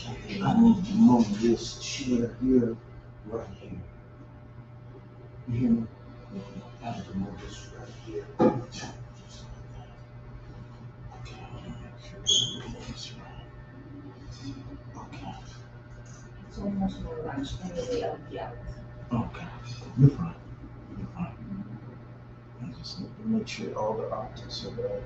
I need to move this chair here, right here. You hear me? I need to move this right here. Okay, let me make sure this is right. Okay. It's almost no lunch anyway out the out. Okay. You're fine. You're fine. I just need to make sure all the optics are right.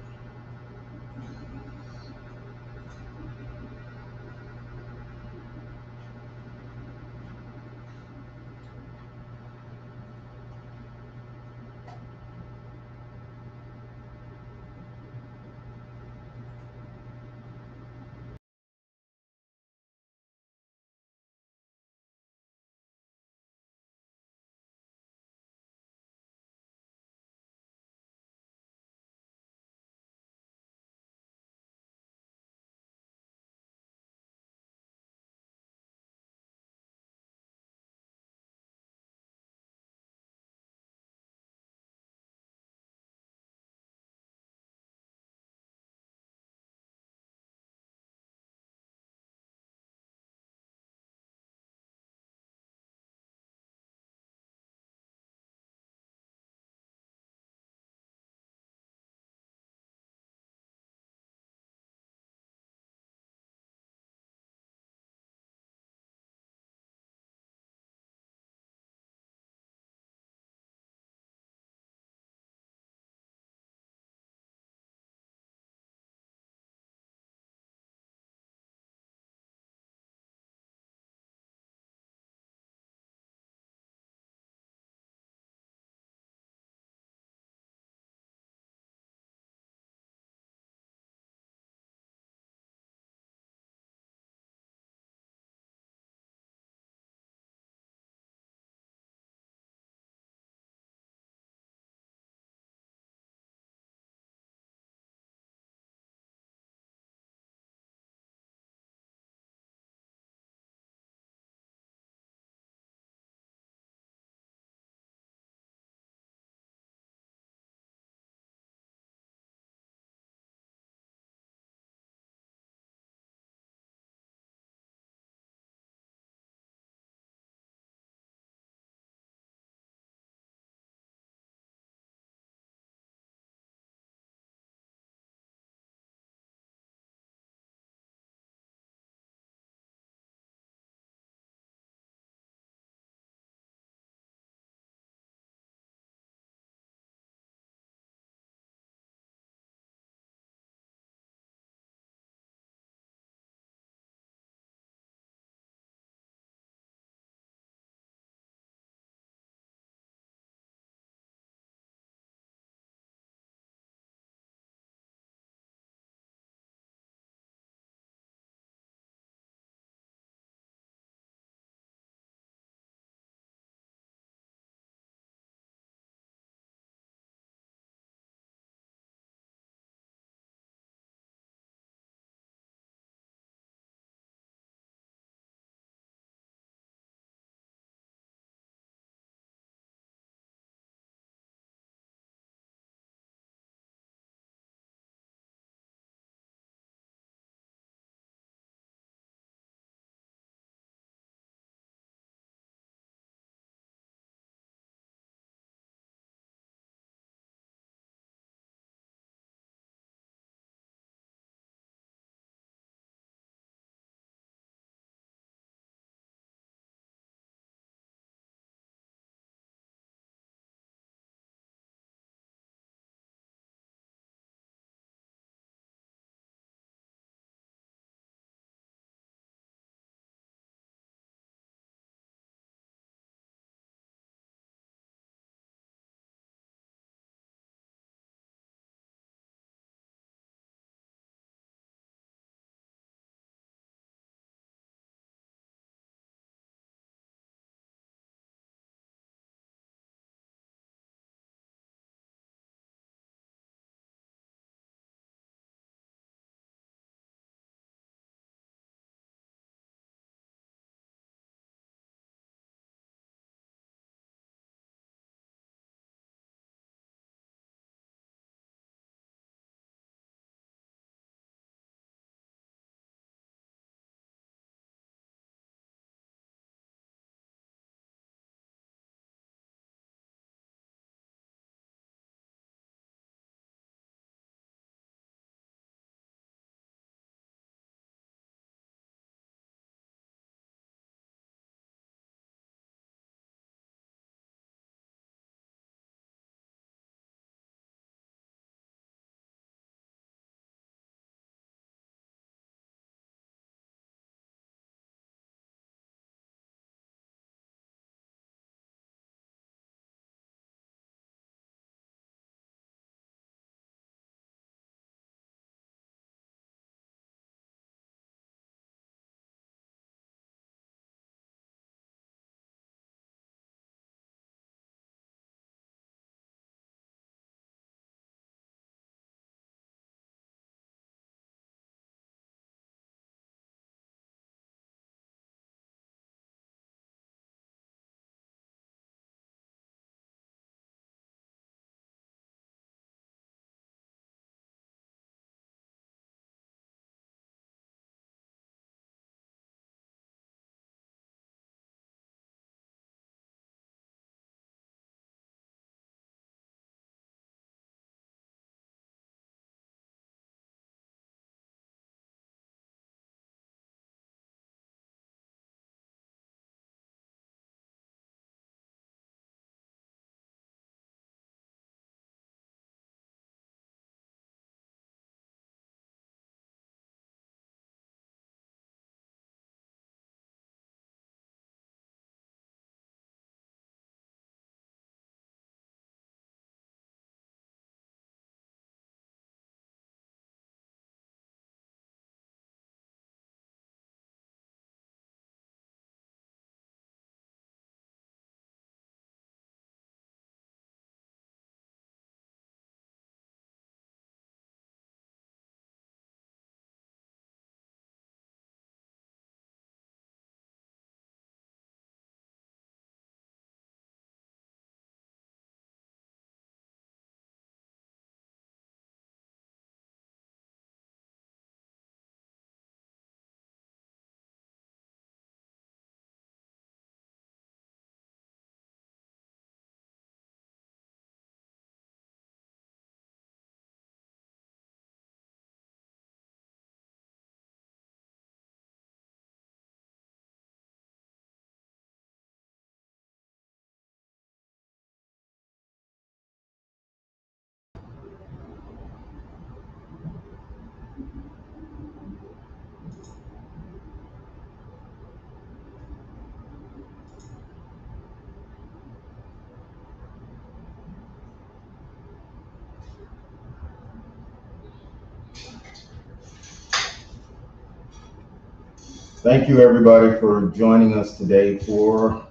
Thank you, everybody, for joining us today for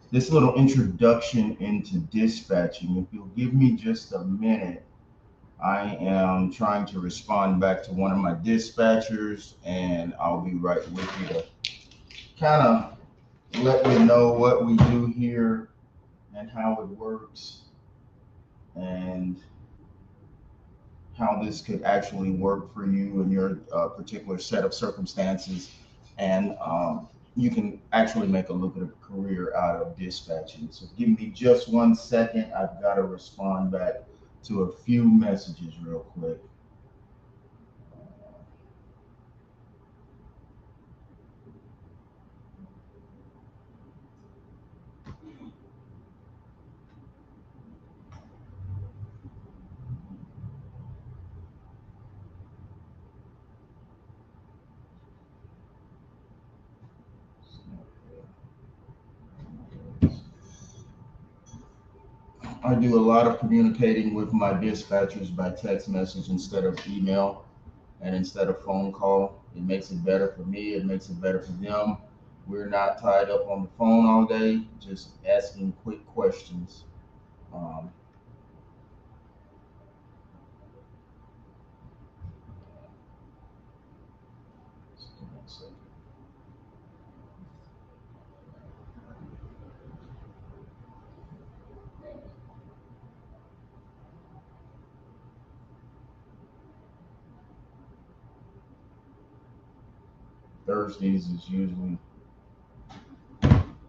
this little introduction into dispatching. If you'll give me just a minute, I am trying to respond back to one of my dispatchers, and I'll be right with you to kind of let you know what we do here and how it works and how this could actually work for you in your particular set of circumstances. And you can actually make a lucrative career out of dispatching. So give me just 1 second. I've got to respond back to a few messages real quick. I do a lot of communicating with my dispatchers by text message instead of email and instead of phone call. It makes it better for me, it makes it better for them. We're not tied up on the phone all day, just asking quick questions. Um, Thursdays is usually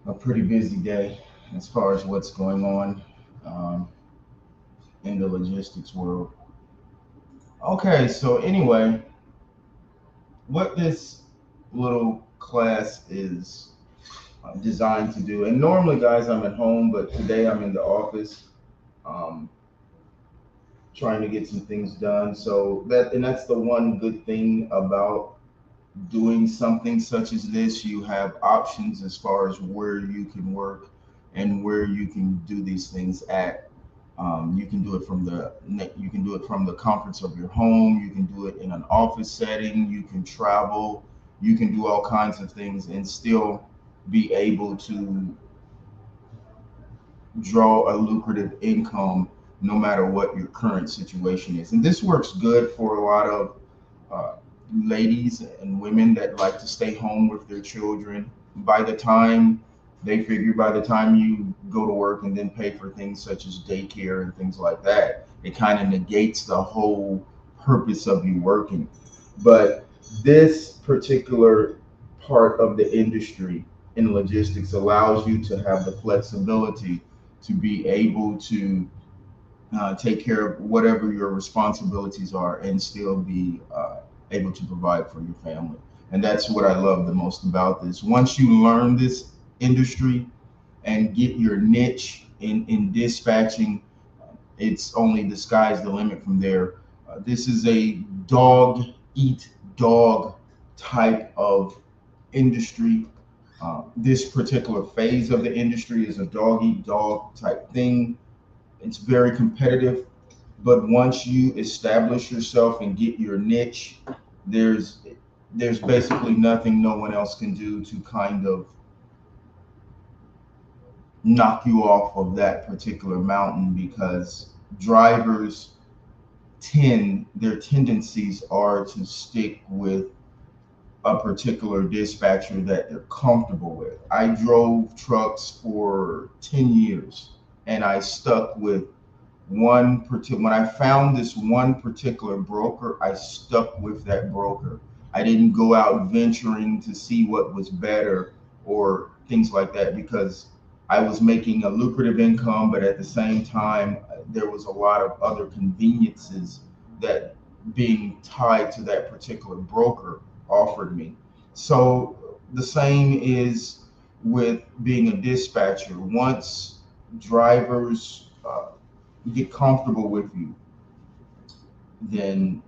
a pretty busy day as far as what's going on um, in the logistics world. Okay, so anyway, what this little class is designed to do, and normally, guys, I'm at home, but today I'm in the office um, trying to get some things done. So that's the one good thing about doing something such as this. You have options as far as where you can work and where you can do these things at. You can do it from the comforts of your home. You can do it in an office setting. You can travel. You can do all kinds of things and still be able to draw a lucrative income no matter what your current situation is. And this works good for a lot of uh, ladies and women that like to stay home with their children. By the time you go to work and then pay for things such as daycare and things like that, it kind of negates the whole purpose of you working. But this particular part of the industry in logistics allows you to have the flexibility to be able to take care of whatever your responsibilities are and still be able to provide for your family. And that's what I love the most about this. Once you learn this industry and get your niche in dispatching, it's only the sky's the limit from there. This is a dog eat dog type of industry. This particular phase of the industry is a dog eat dog type thing. It's very competitive, but once you establish yourself and get your niche, there's there's basically nothing no one else can do to kind of knock you off of that particular mountain because drivers their tendencies are to stick with a particular dispatcher that they're comfortable with. I drove trucks for 10 years and I stuck with when I found this one particular broker, I stuck with that broker. I didn't go out venturing to see what was better or things like that because I was making a lucrative income, but at the same time there was a lot of other conveniences that being tied to that particular broker offered me. So the same is with being a dispatcher. Once drivers get comfortable with you, then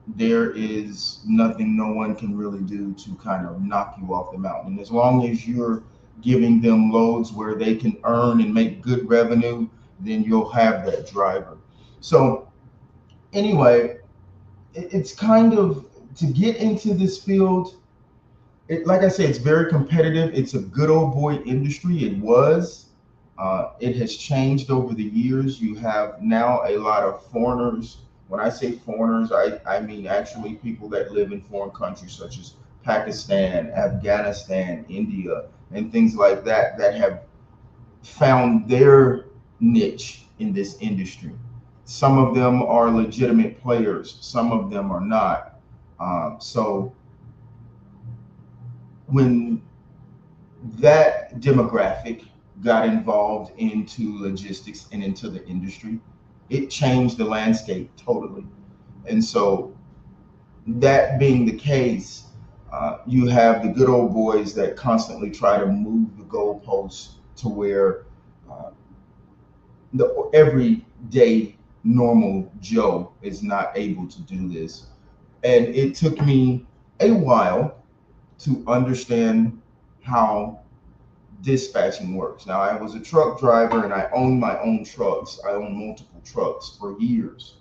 there is nothing no one can really do to kind of knock you off the mountain. As long as you're giving them loads where they can earn and make good revenue, then you'll have that driver. So anyway, it's kind of to get into this field. Like I said, it's very competitive. It's a good old boy industry. It was. It has changed over the years. You have now a lot of foreigners. When I say foreigners, I mean actually people that live in foreign countries such as Pakistan, Afghanistan, India, and things like that that have found their niche in this industry. Some of them are legitimate players, some of them are not. So when that demographic got involved into logistics and into the industry, it changed the landscape totally. And so, that being the case, you have the good old boys that constantly try to move the goalposts to where uh, the everyday normal Joe is not able to do this. And it took me a while to understand how dispatching works. Now, I was a truck driver and I owned my own trucks. I owned multiple trucks for years.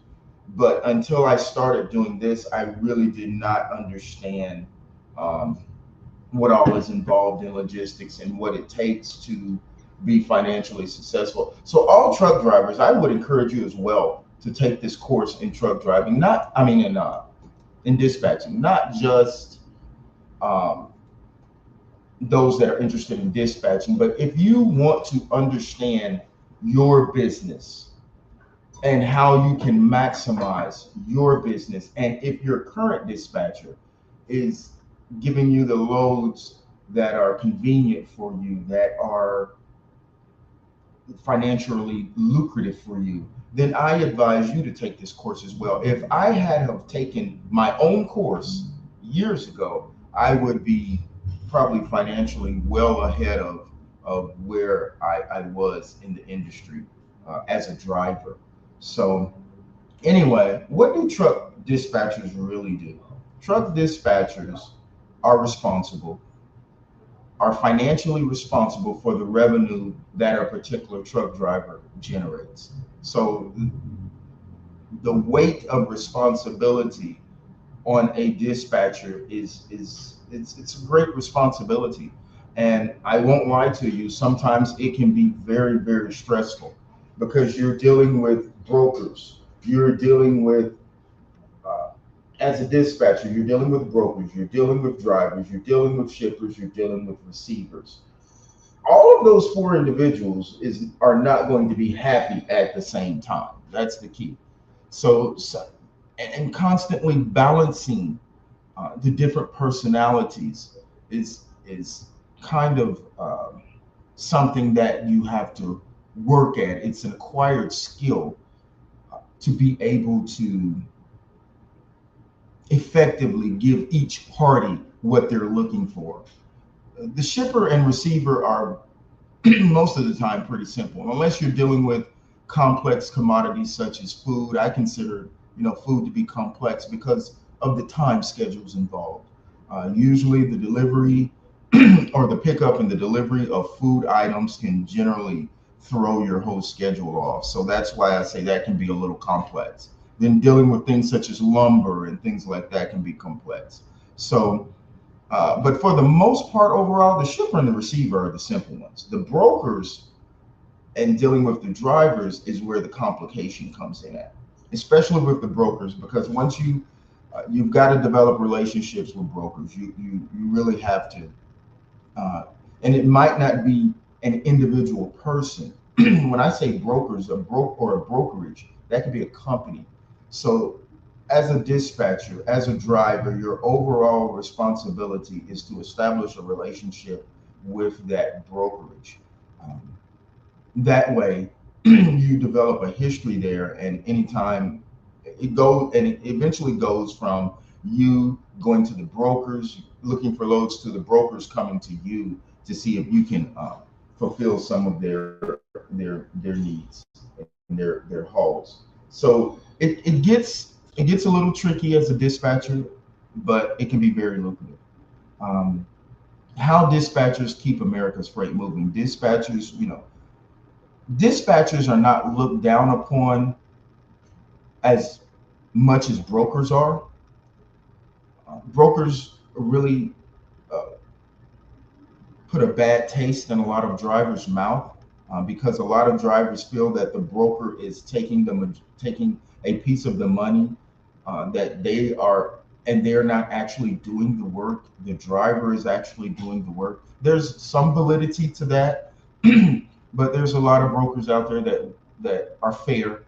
But until I started doing this, I really did not understand um, what all is involved in logistics and what it takes to be financially successful. So, all truck drivers, I would encourage you as well to take this course in truck driving. Not, I mean, in dispatching, not just um, those that are interested in dispatching. But if you want to understand your business and how you can maximize your business, and if your current dispatcher is giving you the loads that are convenient for you, that are financially lucrative for you, then I advise you to take this course as well. If I had have taken my own course years ago, I would be probably financially well ahead of where I was in the industry as a driver. So anyway, what do truck dispatchers really do? Truck dispatchers are responsible, are financially responsible for the revenue that a particular truck driver generates. So the weight of responsibility on a dispatcher is it's a great responsibility. And I won't lie to you, sometimes it can be very, very stressful because you're dealing with brokers. You're dealing with uh, as a dispatcher, you're dealing with brokers, you're dealing with drivers, you're dealing with shippers, you're dealing with receivers. All of those four individuals are not going to be happy at the same time. That's the key. So and constantly balancing the different personalities is kind of something that you have to work at. It's an acquired skill to be able to effectively give each party what they're looking for. The shipper and receiver are most of the time pretty simple, unless you're dealing with complex commodities such as food. I consider food to be complex because of the time schedules involved. Usually, the delivery or the pickup and the delivery of food items can generally throw your whole schedule off. So that's why I say that can be a little complex. Then dealing with things such as lumber and things like that can be complex. So but for the most part, overall, the shipper and the receiver are the simple ones. The brokers and dealing with the drivers is where the complication comes in at, especially with the brokers, because once you've got to develop relationships with brokers. You really have to, uh, and it might not be an individual person. When I say brokers, a broke or a brokerage, that could be a company. So as a dispatcher, as a driver, your overall responsibility is to establish a relationship with that brokerage. Um, that way, you develop a history there, and anytime it eventually goes from you going to the brokers, looking for loads, to the brokers coming to you to see if you can fulfill some of their needs and their hauls. So it gets a little tricky as a dispatcher, but it can be very lucrative. Um, how dispatchers keep America's freight moving. Dispatchers are not looked down upon as much as brokers are. Brokers really put a bad taste in a lot of drivers' mouth, because a lot of drivers feel that the broker is taking a piece of the money, that they are, and they're not actually doing the work. The driver is actually doing the work. There's some validity to that, but there's a lot of brokers out there that are fair.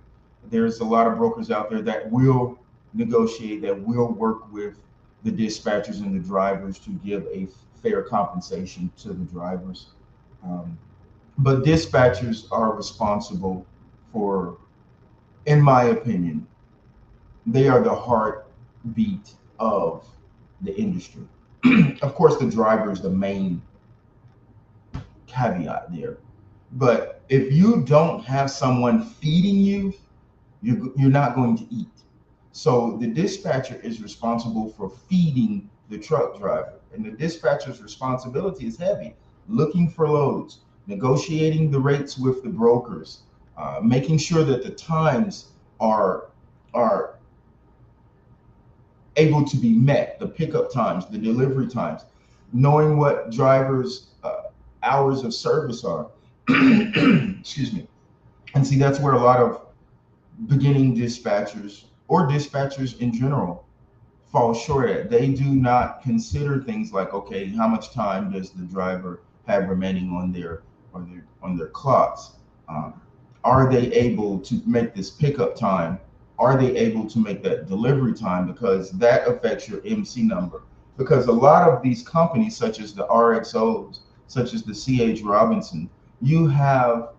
There's a lot of brokers out there that will negotiate, that will work with the dispatchers and the drivers to give a fair compensation to the drivers. Um, but dispatchers are responsible for, in my opinion, they are the heartbeat of the industry. Of course, the driver is the main caveat there. But if you don't have someone feeding you, you're not going to eat. So the dispatcher is responsible for feeding the truck driver. And the dispatcher's responsibility is heavy: looking for loads, negotiating the rates with the brokers, making sure that the times are are able to be met, the pickup times, the delivery times, knowing what drivers' hours of service are. Excuse me. And see, that's where a lot of beginning dispatchers or dispatchers in general fall short at. They do not consider things like, okay, how much time does the driver have remaining on their clocks? Um, are they able to make this pickup time? Are they able to make that delivery time? Because that affects your MC number. Because a lot of these companies, such as the RXOs, such as the CH Robinson, you have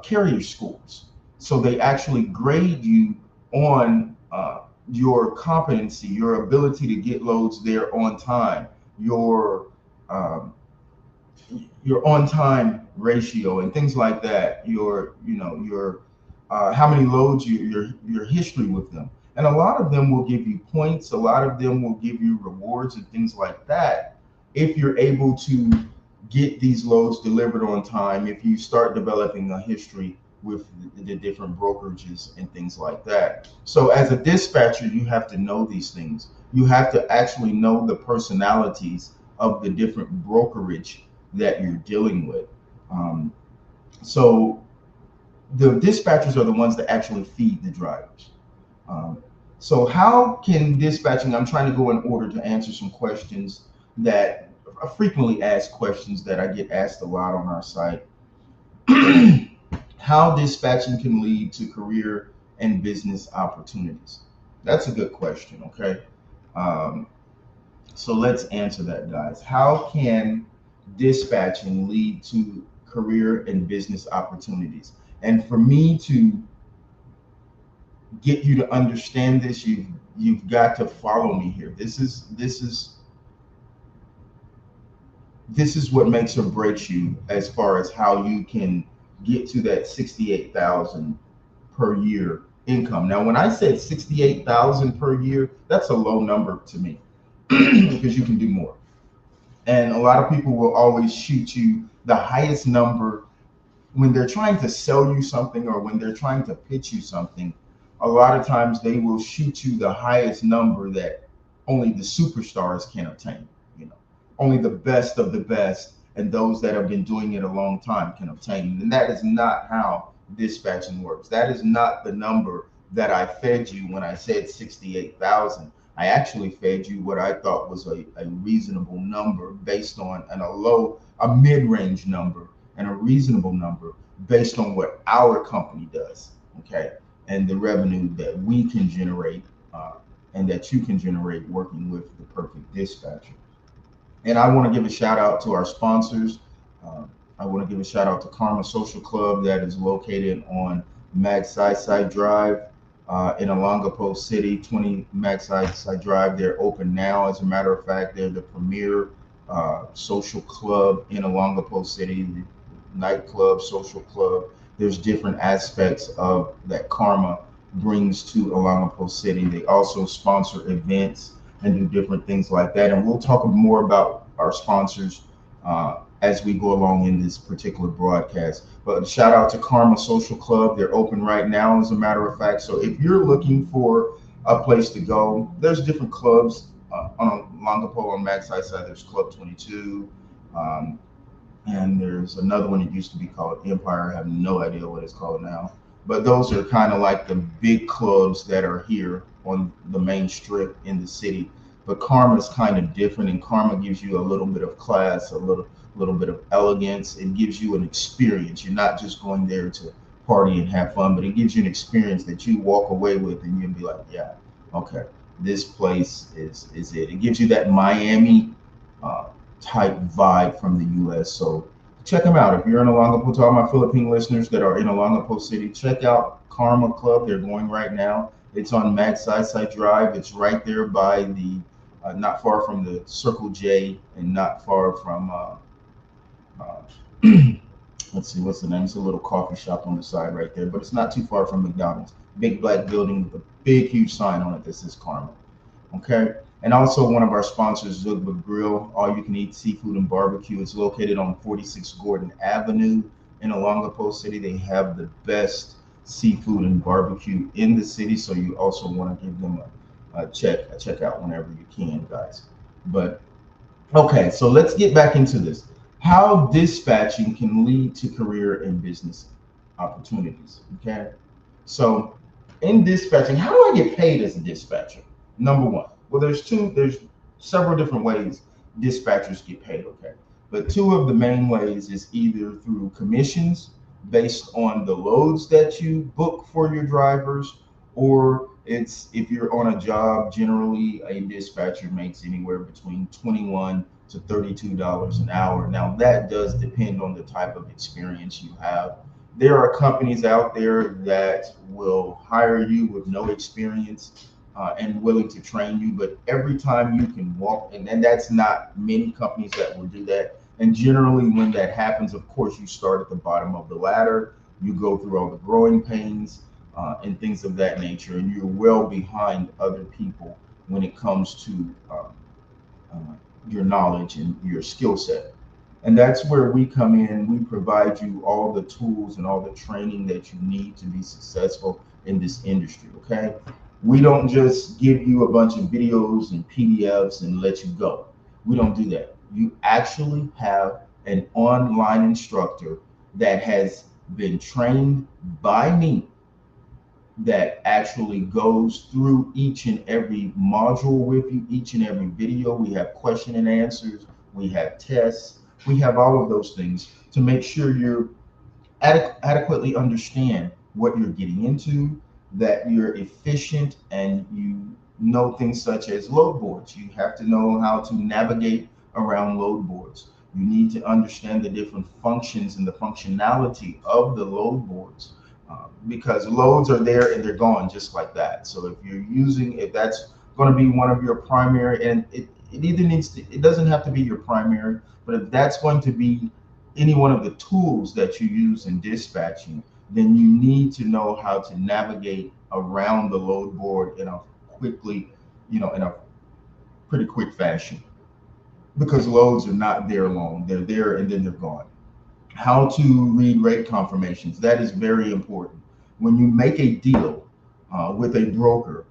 carrier schools. So they actually grade you on your competency, your ability to get loads there on time, your um, your on time ratio, and things like that. Your how many loads, your history with them, and a lot of them will give you points. A lot of them will give you rewards and things like that if you're able to get these loads delivered on time. If you start developing a history with the different brokerages and things like that. So as a dispatcher, you have to know these things. You have to actually know the personalities of the different brokerage that you're dealing with. Um, so the dispatchers are the ones that actually feed the drivers. Um, so how can dispatching? I'm trying to go in order to answer some questions that are frequently asked questions that I get asked a lot on our site. How dispatching can lead to career and business opportunities? That's a good question. Okay. Um, so let's answer that, guys. How can dispatching lead to career and business opportunities? And for me to get you to understand this, you've got to follow me here. This is what makes or breaks you as far as how you can get to that 68,000 per year income. Now, when I said 68,000 per year, that's a low number to me because you can do more. And a lot of people will always shoot you the highest number when they're trying to sell you something or when they're trying to pitch you something. A lot of times they will shoot you the highest number that only the superstars can obtain. You know, only the best of the best and those that have been doing it a long time can obtain. And that is not how dispatching works. That is not the number that I fed you when I said 68,000. I actually fed you what I thought was a reasonable number based on, and a mid-range number and a reasonable number based on what our company does, okay, and the revenue that we can generate, and that you can generate working with the perfect dispatcher. And I want to give a shout out to our sponsors. Uh, I want to give a shout out to Karma Social Club that is located on Magside Drive in Alongapo City, 20 Magside Drive. They're open now. As a matter of fact, they're the premier social club in Alongapo City, the nightclub, social club. There's different aspects of that Karma brings to Alongapo City. They also sponsor events and do different things like that. And we'll talk more about our sponsors as we go along in this particular broadcast. But shout out to Karma Social Club. They're open right now, as a matter of fact. So if you're looking for a place to go, there's different clubs on Longapo on Max side. There's Club 22. Um, and there's another one that used to be called Empire. I have no idea what it's called now. But those are kind of like the big clubs that are here on the main strip in the city. But Karma is kind of different, and Karma gives you a little bit of class, a little bit of elegance. It gives you an experience. You're not just going there to party and have fun, but it gives you an experience that you walk away with, and you'll be like, yeah, okay, this place is it. It gives you that Miami uh, type vibe from the U.S. So check them out. If you're in Olongapo, to all my Philippine listeners that are in Olongapo City, check out Karma Club. They're going right now. It's on Magsaysay Drive. It's right there by the, not far from the Circle J and not far from, uh, let's see, what's the name? It's a little coffee shop on the side right there, but it's not too far from McDonald's. Big black building with a big, huge sign on it that says Karma. Okay. And also one of our sponsors, Zugba Grill, all you can eat seafood and barbecue. It's located on 46 Gordon Avenue in Olongapo City. They have the best seafood and barbecue in the city, so you also want to give them a check out whenever you can, guys. But okay, so let's get back into this. How dispatching can lead to career and business opportunities. Okay. So in dispatching, how do I get paid as a dispatcher? Number one. Well, there's several different ways dispatchers get paid, okay? But two of the main ways is either through commissions based on the loads that you book for your drivers, or it's if you're on a job, generally a dispatcher makes anywhere between 21 to $32 an hour. Now that does depend on the type of experience you have. There are companies out there that will hire you with no experience and willing to train you, but every time you can walk, and that's not many companies that will do that. And generally, when that happens, of course, you start at the bottom of the ladder, you go through all the growing pains and things of that nature, and you're well behind other people when it comes to uh, your knowledge and your skill set. And that's where we come in. We provide you all the tools and all the training that you need to be successful in this industry. Okay. We don't just give you a bunch of videos and PDFs and let you go. We don't do that. You actually have an online instructor that has been trained by me that actually goes through each and every module with you, each and every video. We have question and answers, we have tests, we have all of those things to make sure you adequately understand what you're getting into, that you're efficient, and you know things such as load boards. You have to know how to navigate around load boards. You need to understand the different functions and the functionality of the load boards because loads are there and they're gone just like that. So if that's going to be one of your primary, and it either needs to, it doesn't have to be your primary, but if that's going to be any one of the tools that you use in dispatching, then you need to know how to navigate around the load board in a quickly, in a pretty quick fashion because loads are not there long. They're there and then they're gone. How to read rate confirmations. That is very important. When you make a deal with a broker,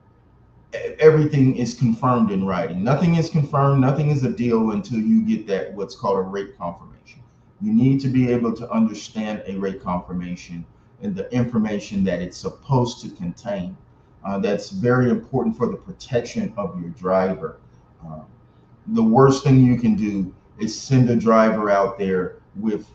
everything is confirmed in writing. Nothing is confirmed, nothing is a deal until you get that what's called a rate confirmation. You need to be able to understand a rate confirmation and the information that it's supposed to contain. That's very important for the protection of your driver. Uh, the worst thing you can do is send a driver out there with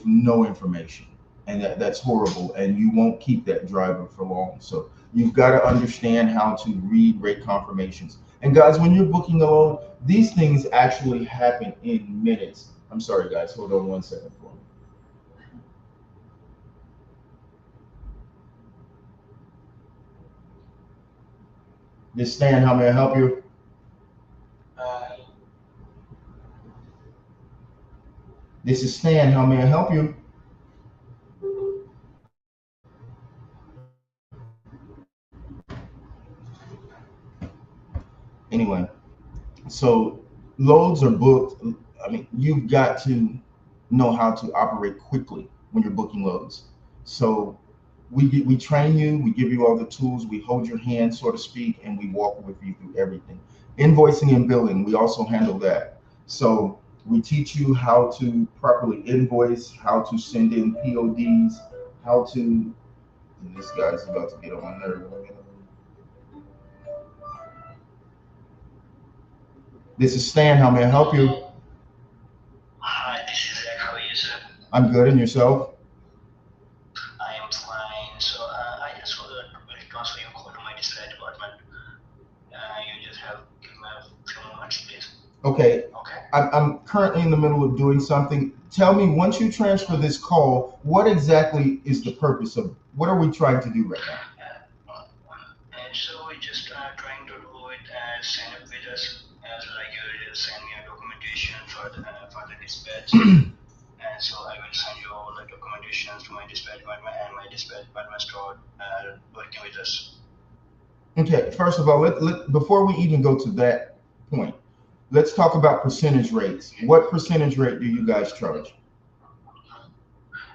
no information, and that's horrible, and you won't keep that driver for long. So you've got to understand how to read rate confirmations. And guys, when you're booking a load, these things actually happen in minutes. I'm sorry guys, hold on 1 second for me. This is Stan, how may I help you? This is Stan, how may I help you? Anyway, so loads are booked. I mean, you've got to know how to operate quickly when you're booking loads. So we train you, we give you all the tools, we hold your hand, so to speak, and we walk with you through everything. Invoicing and billing, we also handle that. So We teach you how to properly invoice, how to send in PODs, how to. And this guy's about to get on my nerve. This is Stan. How may I help you? Hi, this is Zach. How are you, sir? I'm good. And yourself? I am fine. So, I just want to transfer your call to my display department. You just have give me a few moments, please. Okay. Okay. I'm currently in the middle of doing something. Tell me, once you transfer this call, what exactly is the purpose of what are we trying to do right now? And so we just trying to do it as sign up with us, as like you will send me a documentation for the dispatch. And so I will send you all the documentations to my dispatch department, and my dispatch department start working with us. Okay, first of all, before we even go to that point, let's talk about percentage rates. What percentage rate do you guys charge?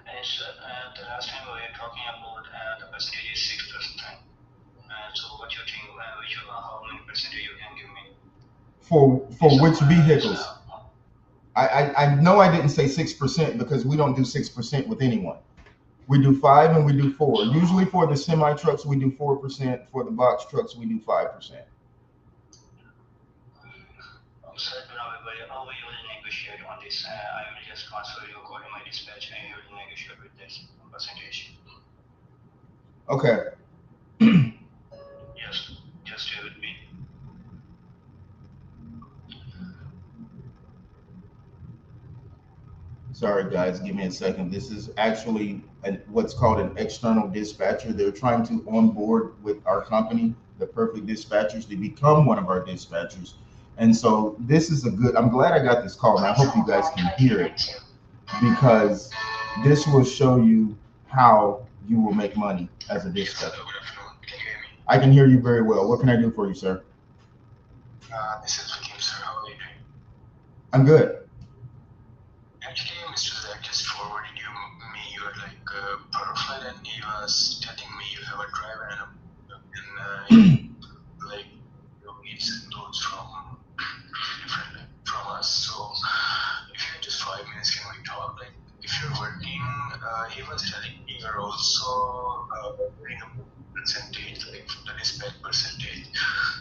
And so, the last time we were talking about the percentage is 6%. So what you think? How many percentage you can give me? For So, which vehicles? so I know I didn't say 6% because we don't do 6% with anyone. We do 5 and we do 4. Usually for the semi trucks we do 4%. For the box trucks we do 5%. sir, do not worry. We will negotiate on this. I will just transfer your call to my dispatch, and you will negotiate with this percentage. Okay. Yes, just stay with me. Sorry, guys, give me a second. This is actually what's called an external dispatcher. They're trying to onboard with our company, the Perfect Dispatchers, to become one of our dispatchers. And so this is a good, I'm glad I got this call, and I hope you guys can hear it because this will show you how you will make money as a Yes, hello, dispatcher. good afternoon. Can you hear me? I can hear you very well. What can I do for you, sir? This is Hakim, sir. How are you doing? I'm good. Actually, Mr. Zach just forwarded me your like profile, and he was telling me you have a driver and like you need some notes from different like, from us. So if you have just 5 minutes, can we talk? Like if you're working, he was telling me you're also doing a percentage, like the dispatch percentage.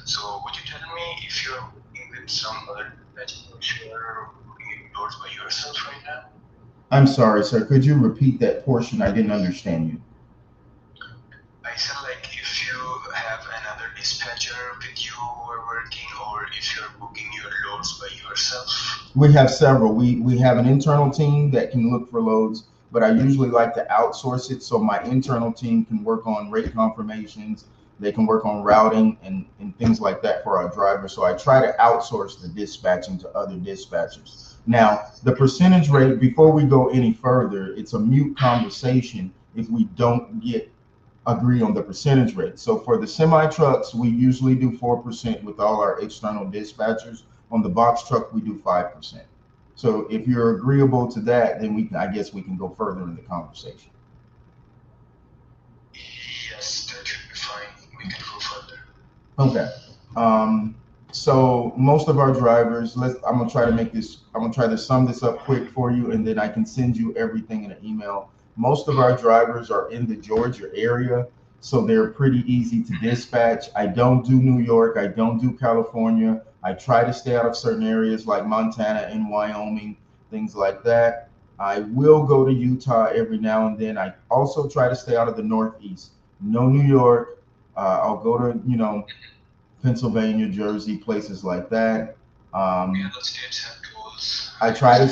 So would you tell me if you're working with some other dispatch or if you're working yours by yourself right now? I'm sorry, sir. Could you repeat that portion? I didn't understand you. I said like if you have another dispatcher with you who are working or if you're booking your loads by yourself. We have several. We have an internal team that can look for loads, but I usually like to outsource it so my internal team can work on rate confirmations. They can work on routing and things like that for our drivers. So I try to outsource the dispatching to other dispatchers. Now, the percentage rate, before we go any further, it's a mute conversation if we don't get agree on the percentage rate. So for the semi trucks, we usually do 4% with all our external dispatchers. On the box truck, we do 5%. So if you're agreeable to that, then I guess we can go further in the conversation. Yes, that should be fine. We can go further. Okay. Um, so most of our drivers, I'm gonna try to make this, I'm gonna try to sum this up quick for you, and then I can send you everything in an email. Most of our drivers are in the Georgia area, so they're pretty easy to dispatch. I don't do New York, I don't do California. I try to stay out of certain areas like Montana and Wyoming, things like that. I will go to Utah every now and then. I also try to stay out of the Northeast. No New York. I'll go to, Pennsylvania, Jersey, places like that. The Um, other states have tools. I try to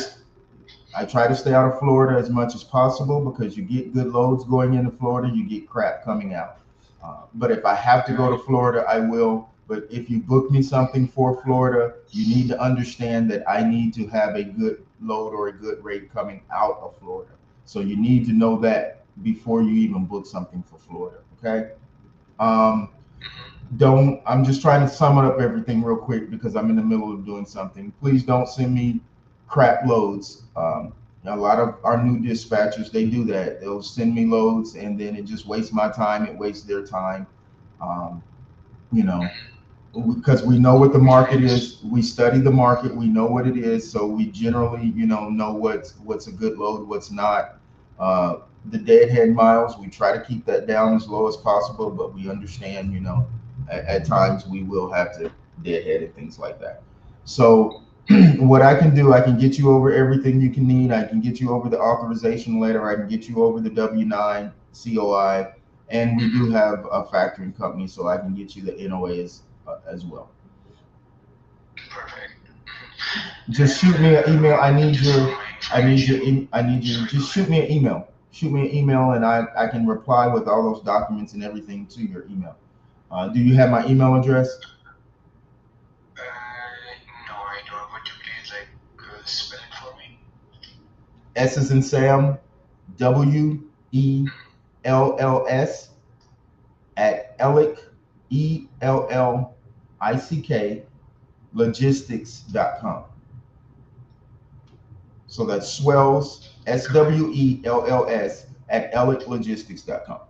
I try to stay out of Florida as much as possible because you get good loads going into Florida, you get crap coming out. But if I have to go to Florida, I will. But if you book me something for Florida, you need to understand that I need to have a good load or a good rate coming out of Florida. So you need to know that before you even book something for Florida. Okay. Um, don't I'm just trying to sum up everything real quick because I'm in the middle of doing something. Please don't send me crap loads. A lot of our new dispatchers, they do that. They'll send me loads and then it just wastes my time. It wastes their time. Um, you know, because we know what the market is. We study the market. We know what it is. So we generally, know what's a good load, what's not. The deadhead miles, we try to keep that down as low as possible, but we understand, at times we will have to deadhead and things like that. So what I can do, I can get you over everything you can need. I can get you over the authorization letter. I can get you over the W-9 COI, and we do have a factoring company, so I can get you the NOA as well. Perfect. Just shoot me an email. I need you. Just shoot me an email. Shoot me an email, and I can reply with all those documents and everything to your email. Do you have my email address? No, I don't. Would you please spell it for me? S is in Sam, WELLS at Ellick, ELLICK logistics.com. So that's Swells, SWELLS at ellicklogistics.com.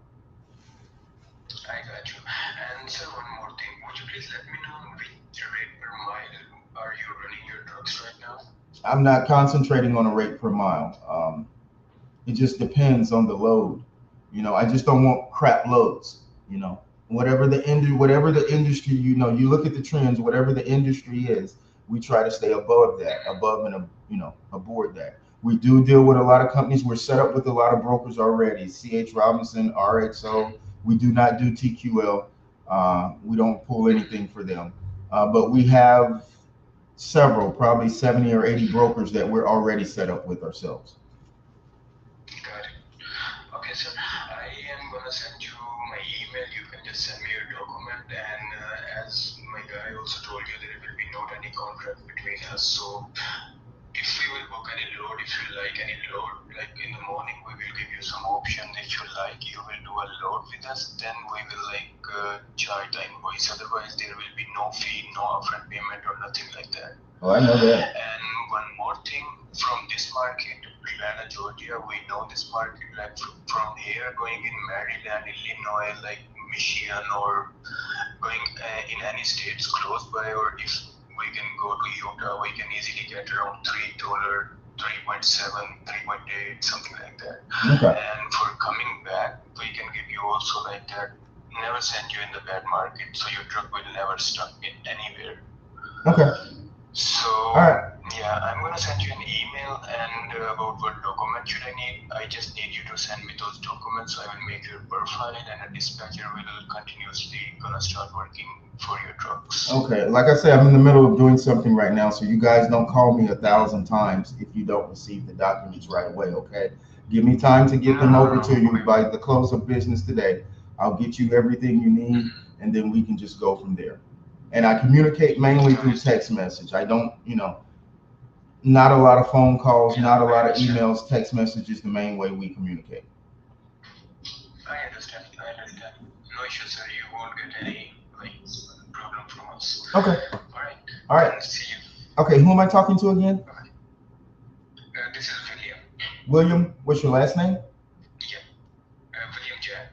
I got you. And sir, one more thing. Would you please let me know which rate per mile are you running your trucks right now? I'm not concentrating on a rate per mile. It just depends on the load. I just don't want crap loads. Whatever the industry, you look at the trends. Whatever the industry is, we try to stay above that, above and aboard that. We do deal with a lot of companies. We're set up with a lot of brokers already. CH Robinson, RXO. We do not do TQL. We don't pull anything for them, but we have several, probably 70 or 80 brokers that we're already set up with ourselves. Got it. Okay, sir. I am gonna send you my email. You can just send me your document. And as my guy also told you, there will be not any contract between us. So if we will book any load, if you like any load, like in the morning, we will give you some option. If you like, you will do a load with us. Then we will charge the invoice. Otherwise, there will be no fee, no upfront payment, or nothing like that. Oh, I know that. And one more thing, from this market, Atlanta, Georgia, we know this market from here going in Maryland, Illinois, like Michigan, or going in any states close by, or if we can go to Utah, we can easily get around $3, 3.7, 3.8, something like that. Okay. And for coming back, we can give you also like that. Never send you in the bad market, so your truck will never stuck in anywhere. Okay. So, all right. Yeah, I'm gonna send you an email and about what document should I need. I just need you to send me those documents. I will make your profile, and a dispatcher will continuously gonna start working for your trucks. Okay, like I said, I'm in the middle of doing something right now, so you guys don't call me 1,000 times if you don't receive the documents right away. Okay, give me time to get them over to you by the close of business today. I'll get you everything you need, and then we can just go from there. And I communicate mainly through text message. I don't, not a lot of phone calls, not a lot of emails. Text message is the main way we communicate. I understand. No issue, sir. You won't get any problem from us. Okay. All right. See you. Okay, who am I talking to again? This is William. William, what's your last name? Yeah, William Jack.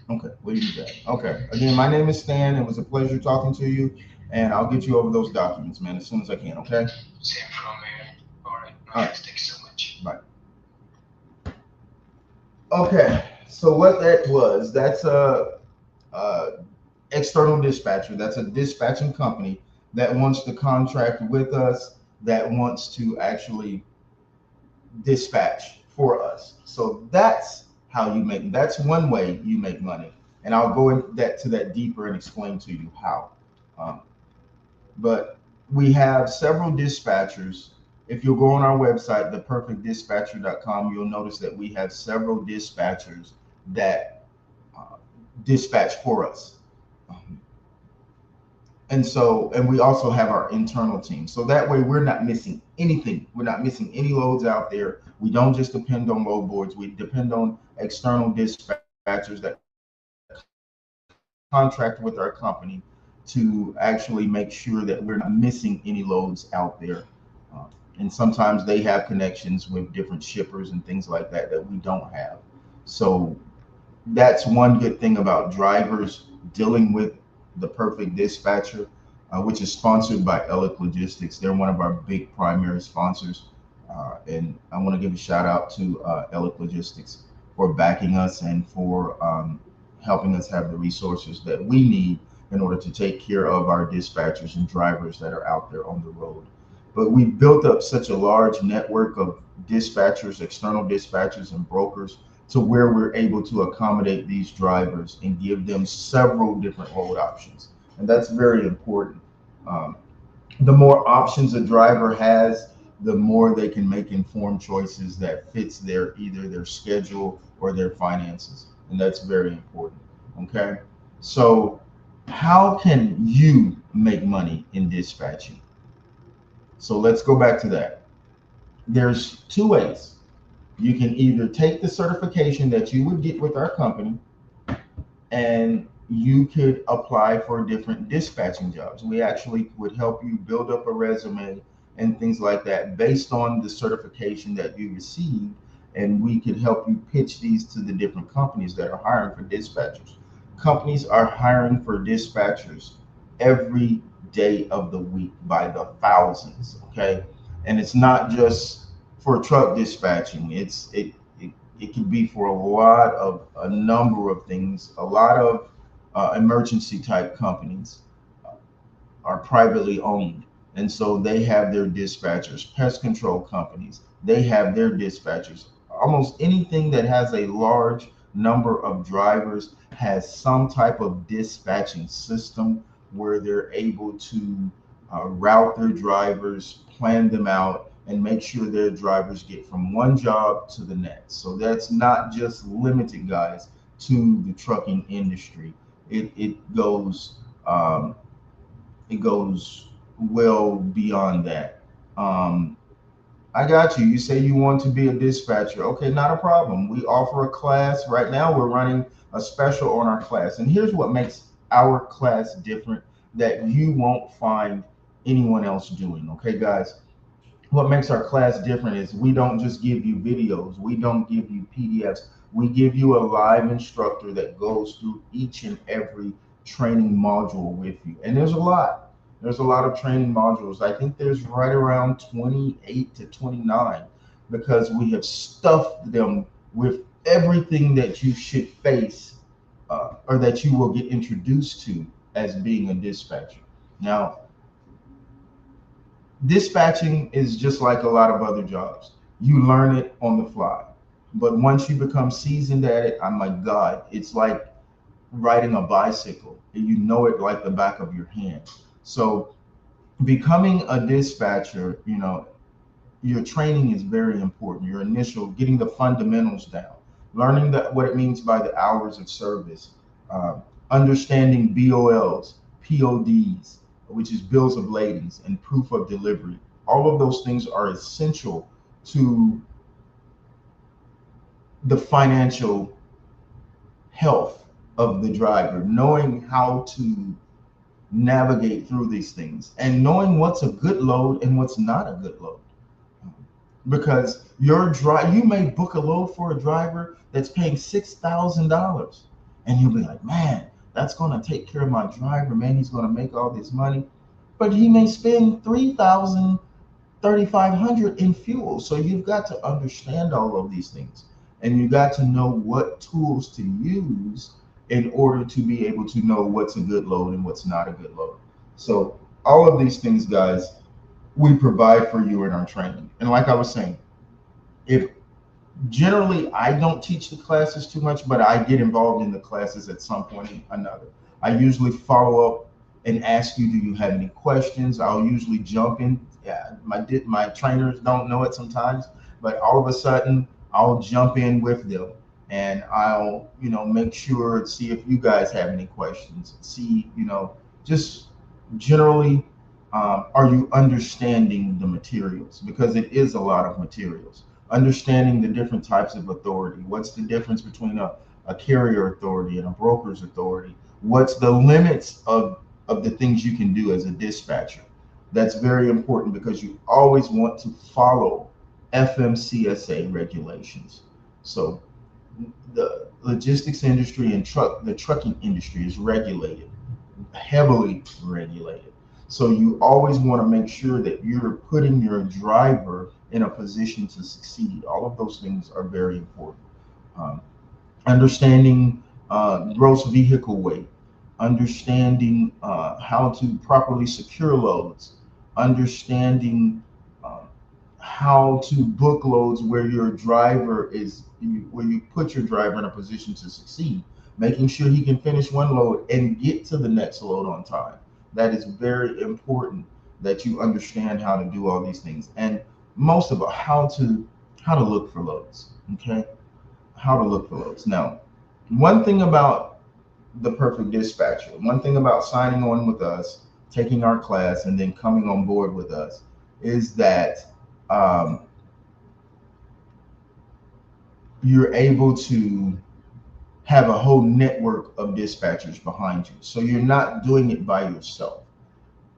Okay, William Jack. Okay, again, my name is Stan. It was a pleasure talking to you, and I'll get you over those documents, man, as soon as I can, okay? Same from here. All right. Thank you so much. Bye. Okay, so what that was, that's a external dispatcher. That's a dispatching company that wants to contract with us, that wants to actually dispatch for us. So that's how you make, that's one way you make money. And I'll go into that deeper and explain to you how. But we have several dispatchers. If you'll go on our website, theperfectdispatcher.com, you'll notice that we have several dispatchers that dispatch for us. And we also have our internal team. So that way we're not missing anything. We're not missing any loads out there. We don't just depend on load boards. We depend on external dispatchers that contract with our company to actually make sure that we're not missing any loads out there. And sometimes they have connections with different shippers and things like that that we don't have. So that's one good thing about drivers dealing with the perfect dispatcher. which is sponsored by Elic Logistics. They're one of our big primary sponsors. And I want to give a shout out to Elic Logistics for backing us and for helping us have the resources that we need in order to take care of our dispatchers and drivers that are out there on the road. But we built up such a large network of dispatchers, external dispatchers, and brokers to where we're able to accommodate these drivers and give them several different load options. And that's very important. Um, the more options a driver has, the more they can make informed choices that fits their either their schedule or their finances, and that's very important. Okay, so how can you make money in dispatching? So let's go back to that. There's two ways. You can either take the certification that you would get with our company, and you could apply for different dispatching jobs. We actually would help you build up a resume and things like that based on the certification that you received, and we could help you pitch these to the different companies that are hiring for dispatchers. Companies are hiring for dispatchers every day of the week by the thousands, okay? And it's not just for truck dispatching. It can be for a number of things. A lot of emergency type companies are privately owned, and so they have their dispatchers. Pest control companies, they have their dispatchers. Almost anything that has a large number of drivers has some type of dispatching system where they're able to route their drivers, plan them out, and make sure their drivers get from one job to the next. So that's not just limited, guys, to the trucking industry. It goes um, it goes well beyond that. Um, I got you. You say you want to be a dispatcher. Okay, not a problem. We offer a class. Right now, we're running a special on our class. And here's what makes our class different that you won't find anyone else doing. Okay, guys? What makes our class different is we don't just give you videos, we don't give you PDFs. We give you a live instructor that goes through each and every training module with you. And there's a lot. There's a lot of training modules. I think there's right around 28 to 29 because we have stuffed them with everything that you should face or that you will get introduced to as being a dispatcher. Now, dispatching is just like a lot of other jobs. You learn it on the fly. But once you become seasoned at it, oh my God, it's like riding a bicycle. You know it like the back of your hand. So becoming a dispatcher, your training is very important. Your initial getting the fundamentals down, learning that what it means by the hours of service, uh, understanding BOLs, PODs, which is bills of ladings, and proof of delivery. All of those things are essential to the financial health of the driver, knowing how to navigate through these things and knowing what's a good load and what's not a good load. Because you may book a load for a driver that's paying $6,000, and you'll be like, man, that's going to take care of my driver. Man, he's going to make all this money, but he may spend 3,000, 3,500 in fuel. So you've got to understand all of these things, and you got to know what tools to use in order to be able to know what's a good load and what's not a good load. So all of these things, guys, we provide for you in our training. And like I was saying, if generally I don't teach the classes too much, but I get involved in the classes at some point or another. I usually follow up and ask you, do you have any questions? I'll usually jump in. Yeah, my trainers don't know it sometimes, but all of a sudden I'll jump in with them, and I'll make sure to see if you guys have any questions. See, just generally, are you understanding the materials? Because it is a lot of materials. Understanding the different types of authority. What's the difference between a carrier authority and a broker's authority? What's the limits of the things you can do as a dispatcher? That's very important because you always want to follow FMCSA regulations. So the logistics industry and the trucking industry is regulated, heavily regulated. So you always want to make sure that you're putting your driver in a position to succeed. All of those things are very important. Um, Understanding gross vehicle weight, understanding how to properly secure loads, understanding uh, how to book loads where your driver is, where you put your driver in a position to succeed, making sure he can finish one load and get to the next load on time. That is very important that you understand how to do all these things, and most of all, how to look for loads. Okay, how to look for loads. Now, one thing about the perfect dispatcher, one thing about signing on with us, taking our class, and then coming on board with us is that um, you're able to have a whole network of dispatchers behind you. So you're not doing it by yourself.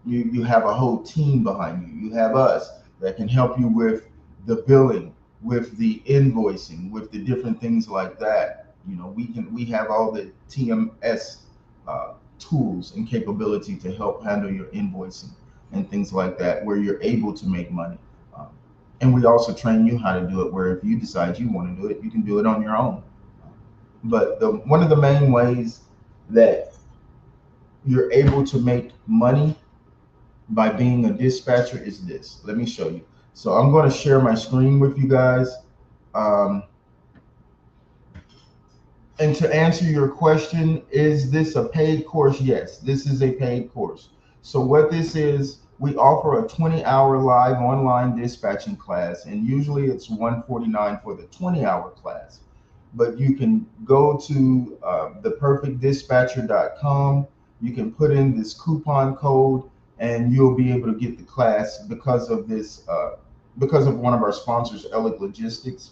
You have a whole team behind you. You have us that can help you with the billing, with the invoicing, with the different things like that. We have all the TMS tools and capability to help handle your invoicing and things like that, where you're able to make money. Um, and we also train you how to do it, where if you decide you want to do it, you can do it on your own. But one of the main ways that you're able to make money by being a dispatcher is this. Let me show you. So I'm going to share my screen with you guys. Um, and to answer your question, is this a paid course? Yes, this is a paid course. So what this is, we offer a 20-hour live online dispatching class, and usually it's $149 for the 20-hour class. But you can go to theperfectdispatcher.com. You can put in this coupon code, and you'll be able to get the class because of this, because of one of our sponsors, Elic Logistics.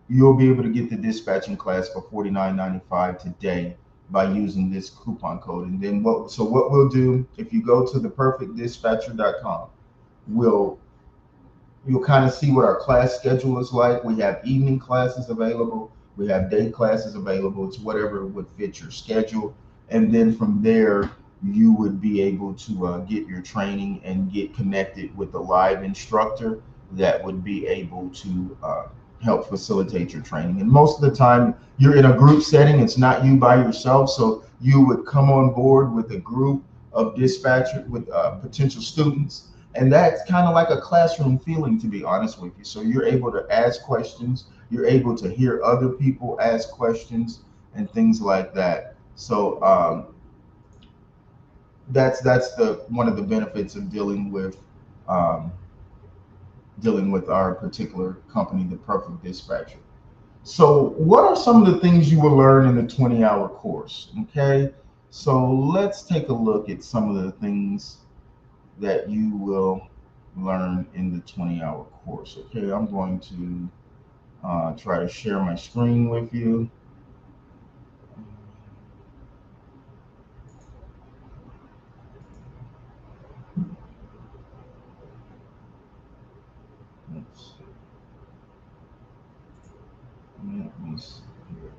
You'll be able to get the dispatching class for $49.95 today by using this coupon code. And then what we'll do, if you go to theperfectdispatcher.com, we'll you'll kind of see what our class schedule is like. We have evening classes available. We have day classes available. It's whatever would fit your schedule. And then from there, you would be able to get your training and get connected with a live instructor that would be able to help facilitate your training. And most of the time, you're in a group setting. It's not you by yourself. So you would come on board with a group of dispatcher with potential students, and that's kind of like a classroom feeling, to be honest with you. So you're able to ask questions, you're able to hear other people ask questions and things like that. So that's the one of the benefits of um, dealing with our particular company, the Perfect Dispatcher. So what are some of the things you will learn in the 20-hour course? Okay, so let's take a look at some of the things that you will learn in the 20-hour course. Okay, I'm going to try to share my screen with you. Let's see. Let me see here.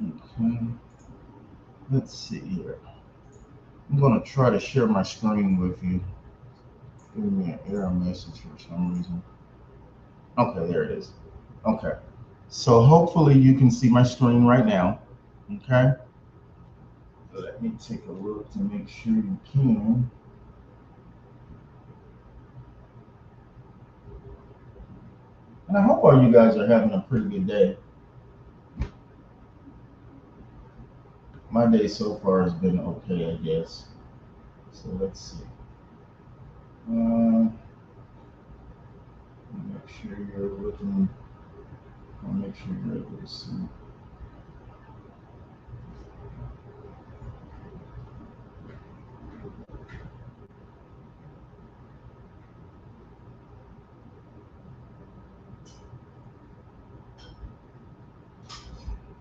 Okay, let's see here. I'm going to try to share my screen with you. Give me an error message for some reason. Okay, there it is. Okay, so hopefully you can see my screen right now. Okay, let me take a look to make sure you can. And I hope all you guys are having a pretty good day. My day so far has been okay, I guess. So let's see. Make sure you're looking. I'll make sure you're able to see.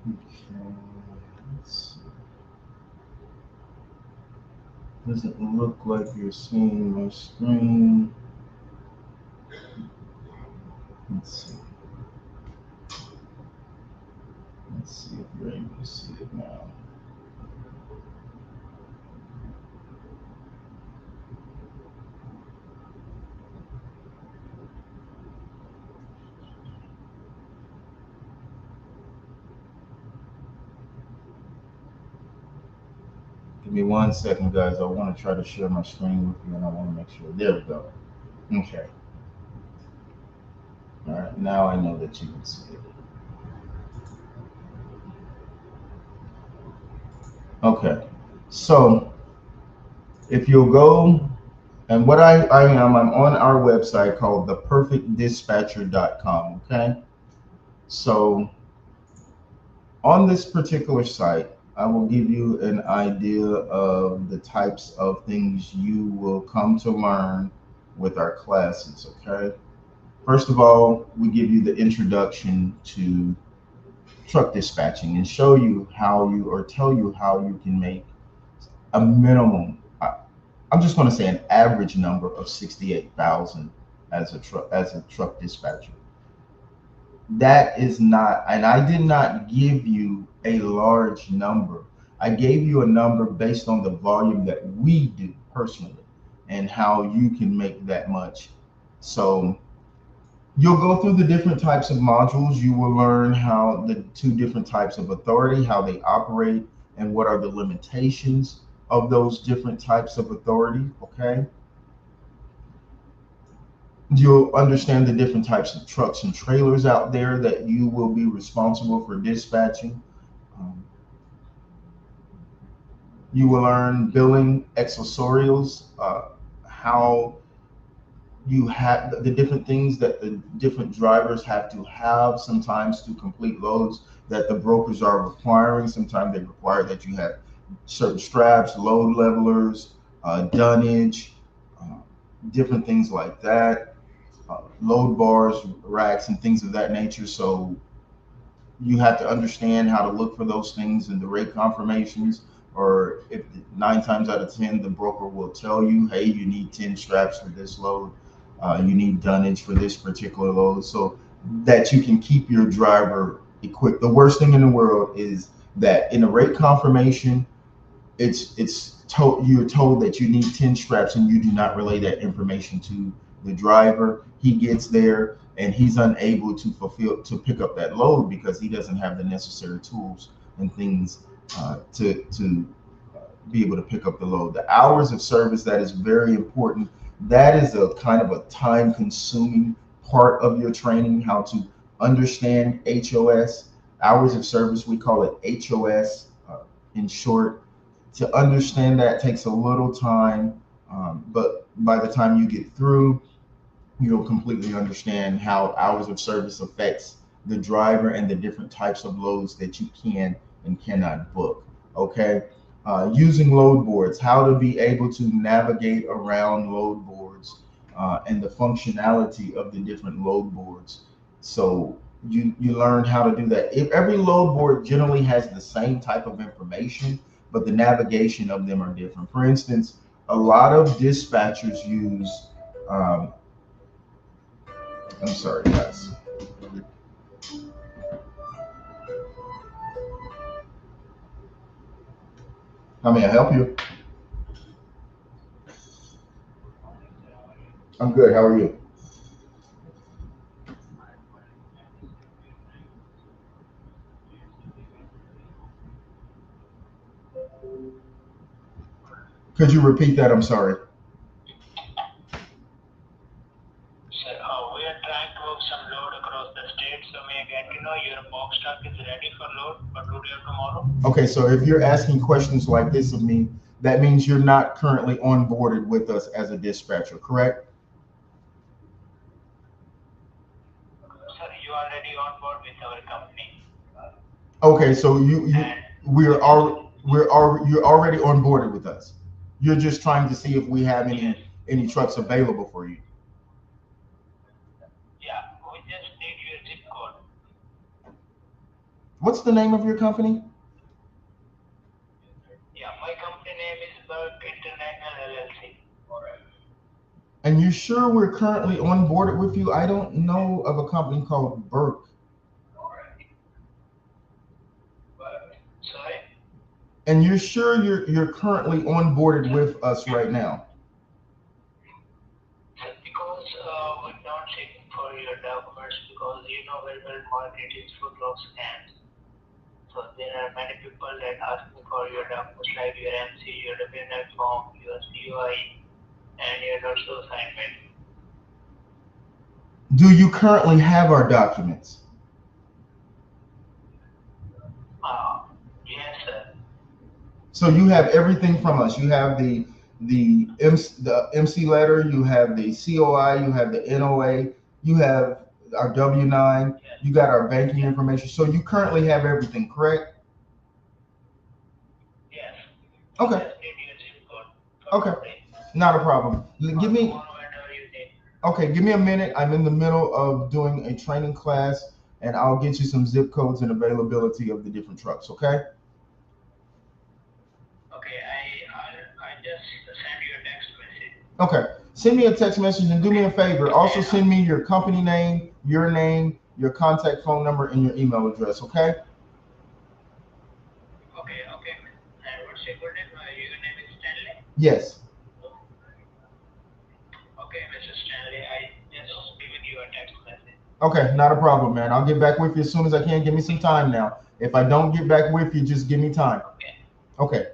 Okay. Let's see. Doesn't look like you're seeing my screen. Let's see. Let's see if you're able to see it now. Give me 1 second, guys. I want to try to share my screen with you, and I want to make sure. There we go. Okay. All right. Now I know that you can see it. Okay. So if you'll go, and what I am, I'm on our website called theperfectdispatcher.com. Okay. So on this particular site, I will give you an idea of the types of things you will come to learn with our classes. Okay. First of all, we give you the introduction to truck dispatching and show you how you, or tell you how you can make a minimum. I'm just going to say an average number of 68,000 as a truck dispatcher. That is not, and I did not give you a large number. I gave you a number based on the volume that we do personally and how you can make that much. So you'll go through the different types of modules. You will learn how the two different types of authority, how they operate, and what are the limitations of those different types of authority. Okay. You'll understand the different types of trucks and trailers out there that you will be responsible for dispatching. Um, you will learn billing accessorials, how you have the different things that the different drivers have to have sometimes to complete loads that the brokers are requiring. Sometimes they require that you have certain straps, load levelers, dunnage, uh, different things like that, load bars, racks, and things of that nature. So you have to understand how to look for those things in the rate confirmations, or if 9 times out of 10 the broker will tell you, hey, you need 10 straps for this load, you need dunnage for this particular load, so that you can keep your driver equipped. The worst thing in the world is that in a rate confirmation, you're told that you need 10 straps and you do not relay that information to the driver. He gets there and he's unable to pick up that load because he doesn't have the necessary tools and things to be able to pick up the load. The hours of service, that is very important. That is a kind of a time consuming part of your training, how to understand HOS, hours of service. We call it HOS in short. To understand that takes a little time, but by the time you get through, you'll completely understand how hours of service affects the driver and the different types of loads that you can and cannot book. Okay. Using load boards, how to be able to navigate around load boards, and the functionality of the different load boards. So you learn how to do that. If every load board generally has the same type of information, but the navigation of them are different. For instance, a lot of dispatchers use um, I'm sorry, guys. How may I help you? I'm good. How are you? Could you repeat that? I'm sorry. Sir, we are trying to move some load across the state, so may I get to know your box truck is ready for load for today or tomorrow? Okay, so if you're asking questions like this of me, that means you're not currently onboarded with us as a dispatcher, correct? Sir, you are already on board with our company. Okay, so you And you're already onboarded with us. You're just trying to see if we have yes, any trucks available for you. yeah, we just need your zip code. What's the name of your company? Yeah, my company name is Berg International LLC. And you're sure we're currently onboarded with you? I don't know of a company called Burke. Sorry? And you're sure you're currently onboarded with us right now? Because we're not checking for your documents because you know very well market is full of scams. So there are many people that asking for your documents like your MC, your W9 form, your CUI, and your social assignment. Do you currently have our documents? Yes, sir. So you have everything from us. You have the MC letter, you have the COI, you have the NOA, you have our W9, you got our banking information. So you currently have everything, correct? Yes. Okay. Just need your zip code. Okay. Not a problem. Give me Whatever you need. Okay, give me a minute. I'm in the middle of doing a training class, and I'll get you some zip codes and availability of the different trucks. Okay. Okay, I just send you a text message. Okay. Send me a text message and do me a favor. Also send me your company name, your contact phone number, and your email address. Okay. Okay. And what's your good name? Your name is Stanley. Yes. Okay, Mr. Stanley, I just given you a text message. Okay. Not a problem, man. I'll get back with you as soon as I can. Give me some time now. If I don't get back with you, just give me time. Okay, Okay.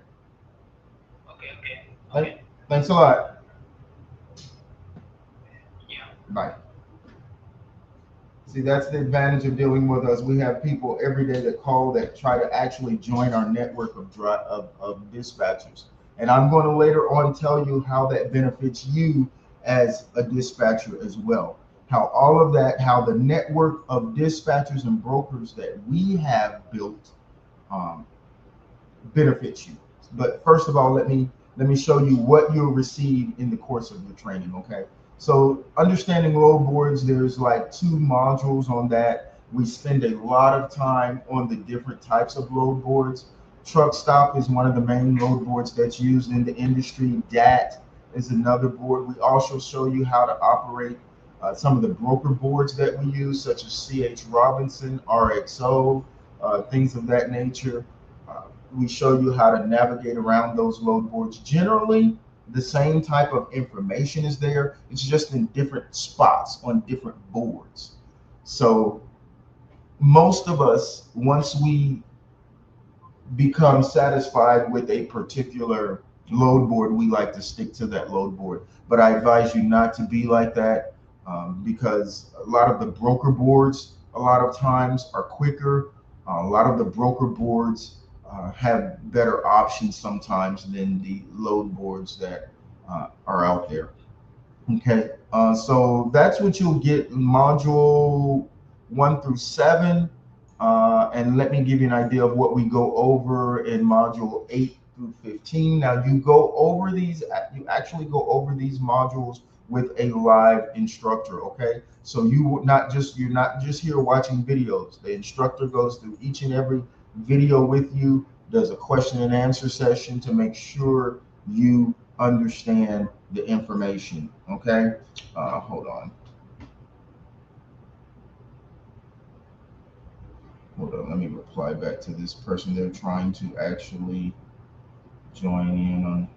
okay. Thanks a lot. Yeah. Bye. See, that's the advantage of dealing with us. We have people every day that call that try to actually join our network of dispatchers. And I'm going to later on tell you how that benefits you as a dispatcher as well. How all of that, how the network of dispatchers and brokers that we have built um, benefits you. But first of all, let me show you what you'll receive in the course of the training. Okay. So understanding load boards, there's like two modules on that. We spend a lot of time on the different types of load boards. Truck stop is one of the main load boards that's used in the industry. DAT is another board. We also show you how to operate some of the broker boards that we use, such as CH Robinson, RXO, things of that nature. Uh, we show you how to navigate around those load boards. Generally, the same type of information is there. It's just in different spots on different boards. So most of us, once we become satisfied with a particular load board, we like to stick to that load board. But I advise you not to be like that because a lot of the broker boards, a lot of times, are quicker. A lot of the broker boards have better options sometimes than the load boards that are out there. Okay, so that's what you'll get in module 1 through 7. And let me give you an idea of what we go over in module 8 through 15. Now you actually go over these modules with a live instructor. Okay, so you're not just here watching videos. The instructor goes through each and every video with you, does a question and answer session to make sure you understand the information. Okay, hold on. Let me reply back to this person. They're trying to actually join in on.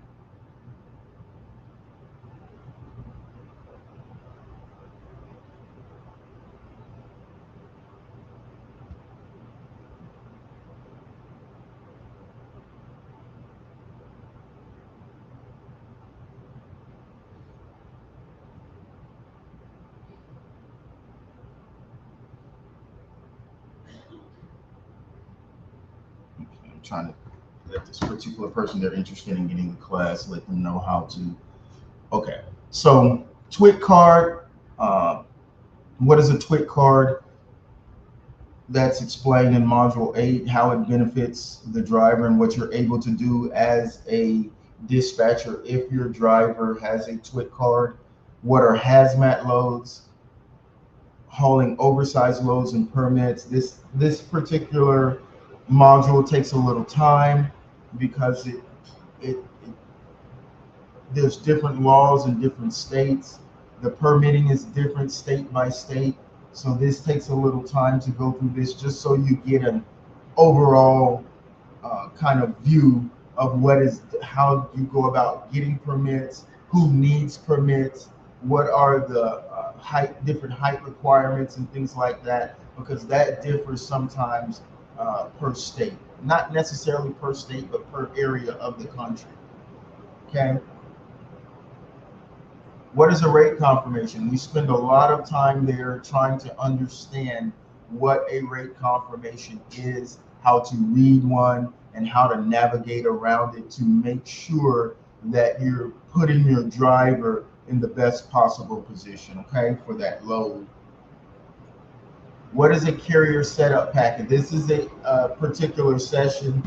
Okay, I'm trying to let this particular person they're interested in getting the class, let them know how to. Okay, so TWIC card. Uh, what is a TWIC card? That's explained in module 8, how it benefits the driver and what you're able to do as a dispatcher if your driver has a TWIC card. What are hazmat loads? Hauling oversized loads and permits. This particular module takes a little time because it There's different laws in different states. The permitting is different state by state. So this takes a little time to go through this just so you get an overall kind of view of what is how you go about getting permits, who needs permits, what are the different height requirements and things like that, because that differs sometimes per state, not necessarily per state, but per area of the country. Okay. What is a rate confirmation? We spend a lot of time there trying to understand what a rate confirmation is, how to read one, and how to navigate around it to make sure that you're putting your driver in the best possible position, okay, for that load. What is a carrier setup packet? This is a particular session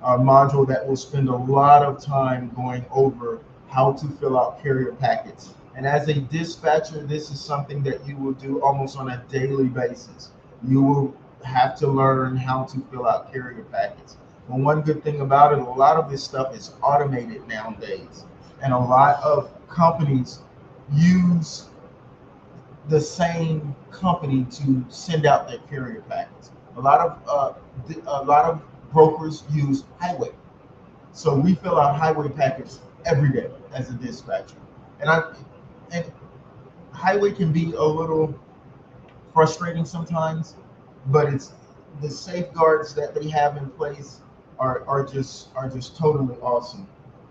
module that will spend a lot of time going over how to fill out carrier packets. And as a dispatcher, this is something that you will do almost on a daily basis. You will have to learn how to fill out carrier packets. Well, one good thing about it, a lot of this stuff is automated nowadays. And a lot of companies use the same company to send out their carrier packets. A lot of brokers use Highway, so we fill out Highway packets every day as a dispatcher. And Highway can be a little frustrating sometimes, but it's the safeguards that they have in place are just totally awesome.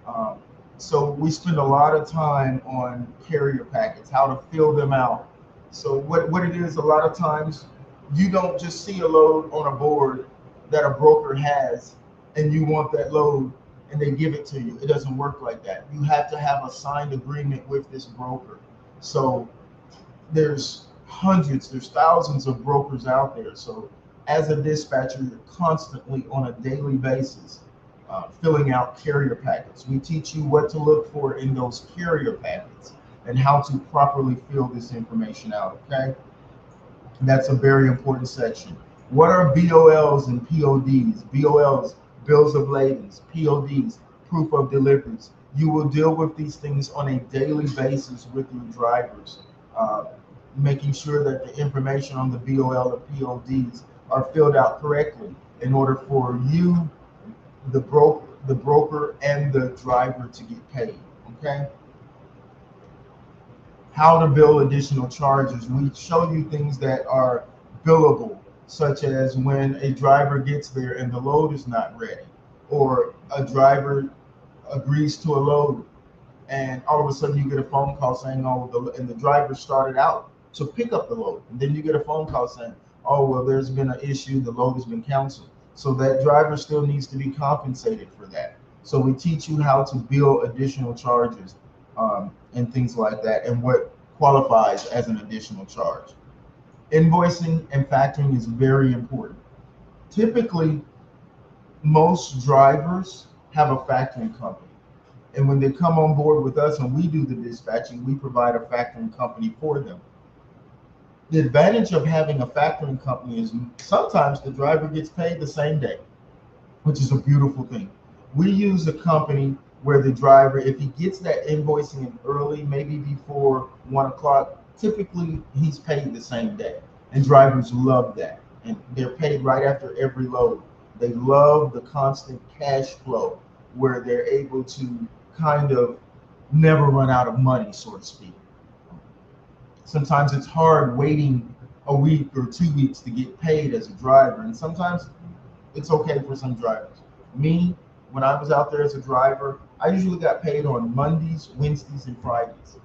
Um, so we spend a lot of time on carrier packets, how to fill them out. So what it is, a lot of times you don't just see a load on a board that a broker has and you want that load and they give it to you. It doesn't work like that. You have to have a signed agreement with this broker. So there's hundreds, there's thousands of brokers out there. So as a dispatcher, you're constantly on a daily basis filling out carrier packets. We teach you what to look for in those carrier packets and how to properly fill this information out. Okay, that's a very important section. What are BOLs and PODs? BOLs, bills of ladings. PODs, proof of deliveries. You will deal with these things on a daily basis with your drivers, uh, making sure that the information on the BOL or PODs are filled out correctly in order for you, the broker, and the driver to get paid. Okay, how to bill additional charges. We show you things that are billable, such as when a driver gets there and the load is not ready, or a driver agrees to a load and all of a sudden you get a phone call saying, oh, and the driver started out to pick up the load. And then you get a phone call saying, oh, well, there's been an issue, the load has been canceled. So that driver still needs to be compensated for that. So we teach you how to bill additional charges and things like that, and what qualifies as an additional charge. Invoicing and factoring is very important. Typically, most drivers have a factoring company. And when they come on board with us and we do the dispatching, we provide a factoring company for them. The advantage of having a factoring company is sometimes the driver gets paid the same day, which is a beautiful thing. We use a company where the driver, if he gets that invoicing in early, maybe before 1 o'clock, typically he's paid the same day. And drivers love that. And they're paid right after every load. They love the constant cash flow where they're able to kind of never run out of money, so to speak. Sometimes it's hard waiting a week or 2 weeks to get paid as a driver, and sometimes it's okay for some drivers. Me, when I was out there as a driver, I usually got paid on Mondays, Wednesdays, and Fridays.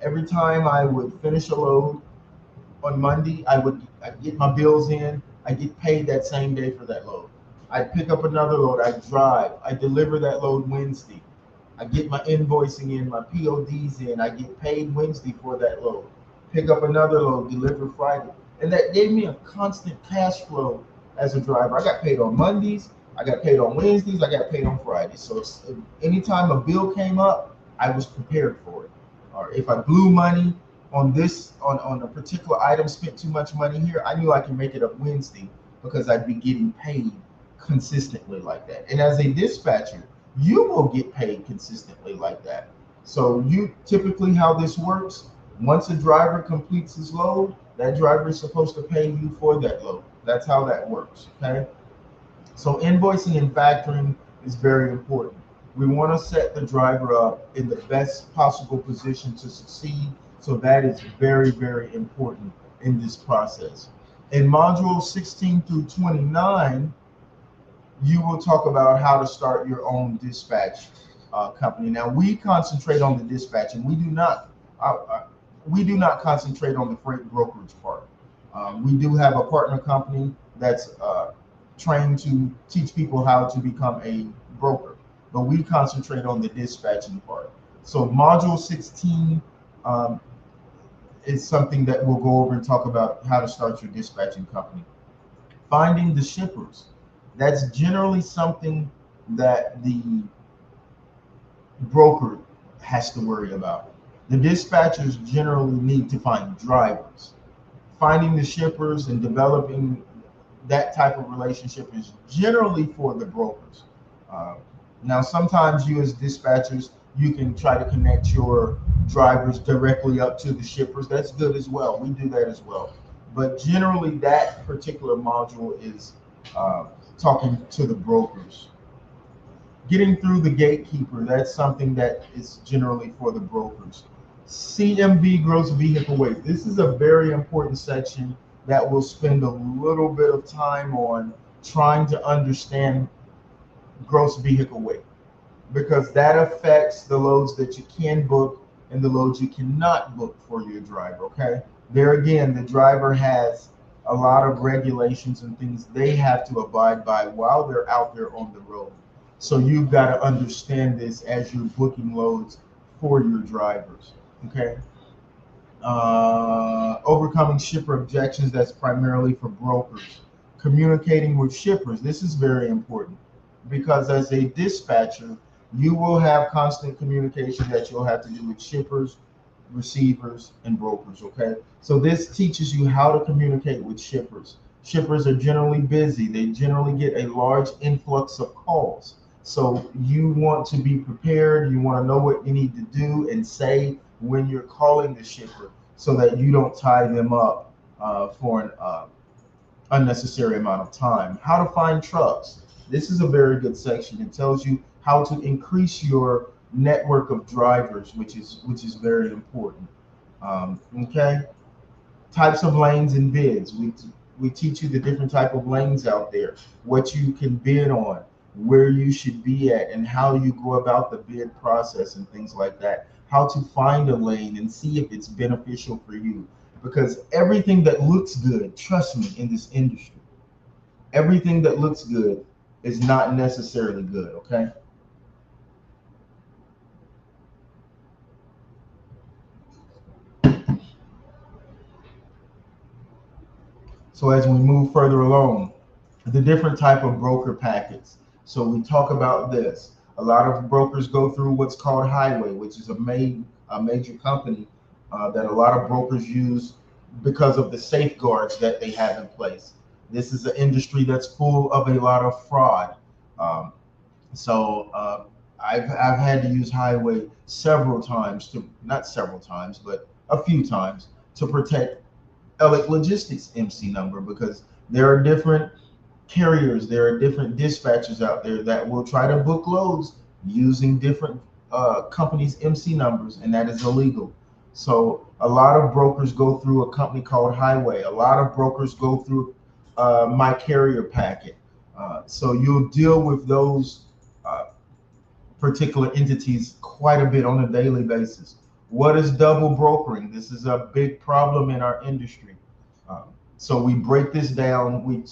Every time I would finish a load on Monday, I'd get my bills in, I get paid that same day for that load. I pick up another load, I drive, I deliver that load Wednesday. I get my invoicing in, my PODs in, I get paid Wednesday for that load. Pick up another load, deliver Friday. And that gave me a constant cash flow as a driver. I got paid on Mondays, I got paid on Wednesdays, I got paid on Fridays. So anytime a bill came up, I was prepared for it. Or if I blew money on a particular item, spent too much money here, I knew I could make it up Wednesday because I'd be getting paid consistently like that. And as a dispatcher, you will get paid consistently like that. So you typically how this works, once a driver completes his load, that driver is supposed to pay you for that load. That's how that works. Okay. So invoicing and factoring is very important. We want to set the driver up in the best possible position to succeed. So that is very, very important in this process. In modules 16 through 29, you will talk about how to start your own dispatch company. Now we concentrate on the dispatch, and we do not concentrate on the freight brokerage part. We do have a partner company that's trained to teach people how to become a broker, but we concentrate on the dispatching part. So module 16 um, is something that we'll go over and talk about how to start your dispatching company. Finding the shippers. That's generally something that the broker has to worry about. The dispatchers generally need to find drivers. Finding the shippers and developing that type of relationship is generally for the brokers. Uh, Now, sometimes you as dispatchers, you can try to connect your drivers directly up to the shippers. That's good as well. We do that as well. But generally, that particular module is uh, talking to the brokers. Getting through the gatekeeper, that's something that is generally for the brokers. CMV, gross vehicle weight. This is a very important section that we'll spend a little bit of time on trying to understand gross vehicle weight, because that affects the loads that you can book and the loads you cannot book for your driver. Okay. There again, the driver has a lot of regulations and things they have to abide by while they're out there on the road. So you've got to understand this as you're booking loads for your drivers. Okay. Overcoming shipper objections, that's primarily for brokers. Communicating with shippers, this is very important because as a dispatcher, you will have constant communication that you'll have to do with shippers, receivers, and brokers. Okay, so this teaches you how to communicate with shippers. Shippers are generally busy, they generally get a large influx of calls. So you want to be prepared, you want to know what you need to do and say when you're calling the shipper so that you don't tie them up for an unnecessary amount of time. How to find trucks. This is a very good section. It tells you how to increase your network of drivers, which is very important. Okay, types of lanes and bids. We teach you the different type of lanes out there, what you can bid on, where you should be at, and how you go about the bid process and things like that. How to find a lane and see if it's beneficial for you. Because everything that looks good, trust me, in this industry, everything that looks good is not necessarily good. Okay. So as we move further along, the different type of broker packets. So we talk about this. A lot of brokers go through what's called highway, which is a major company that a lot of brokers use because of the safeguards that they have in place. This is an industry that's full of a lot of fraud. Um, so I've had to use highway several times to, not several times, but a few times to protect Ellic Logistics MC number, because there are different carriers, there are different dispatchers out there that will try to book loads using different companies' MC numbers, and that is illegal. So a lot of brokers go through a company called Highway. A lot of brokers go through My Carrier Packet. So you'll deal with those uh, particular entities quite a bit on a daily basis. What is double brokering? This is a big problem in our industry. Um, so we break this down. We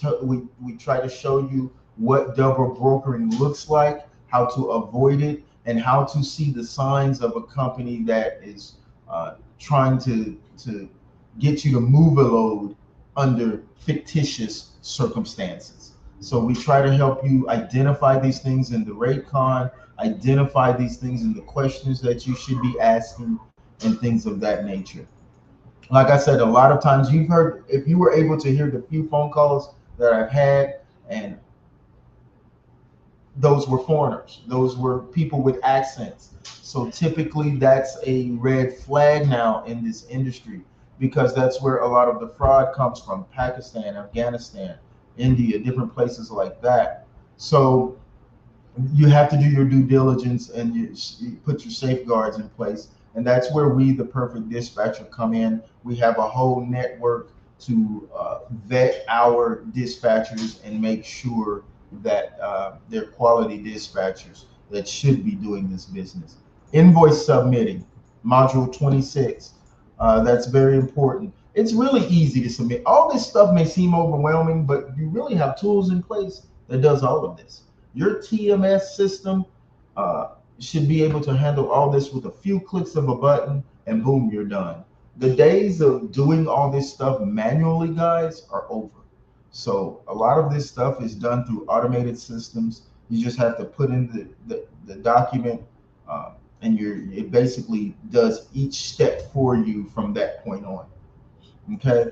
try to show you what double brokering looks like, how to avoid it, and how to see the signs of a company that is trying to get you to move a load under fictitious circumstances. So we try to help you identify these things in the rate con, identify these things in the questions that you should be asking, and things of that nature. Like I said, a lot of times you've heard, if you were able to hear the few phone calls that I've had, and those were foreigners. Those were people with accents. So typically that's a red flag now in this industry because that's where a lot of the fraud comes from: Pakistan, Afghanistan, India, different places like that. So you have to do your due diligence and you put your safeguards in place. And that's where we, the perfect dispatcher, come in. We have a whole network to vet our dispatchers and make sure that they're quality dispatchers that should be doing this business. Invoice submitting, module 26. That's very important. It's really easy to submit. All this stuff may seem overwhelming, but you really have tools in place that does all of this. Your TMS system should be able to handle all this with a few clicks of a button, and boom, you're done. The days of doing all this stuff manually, guys, are over. So a lot of this stuff is done through automated systems. You just have to put in the document, and it basically does each step for you from that point on. Okay,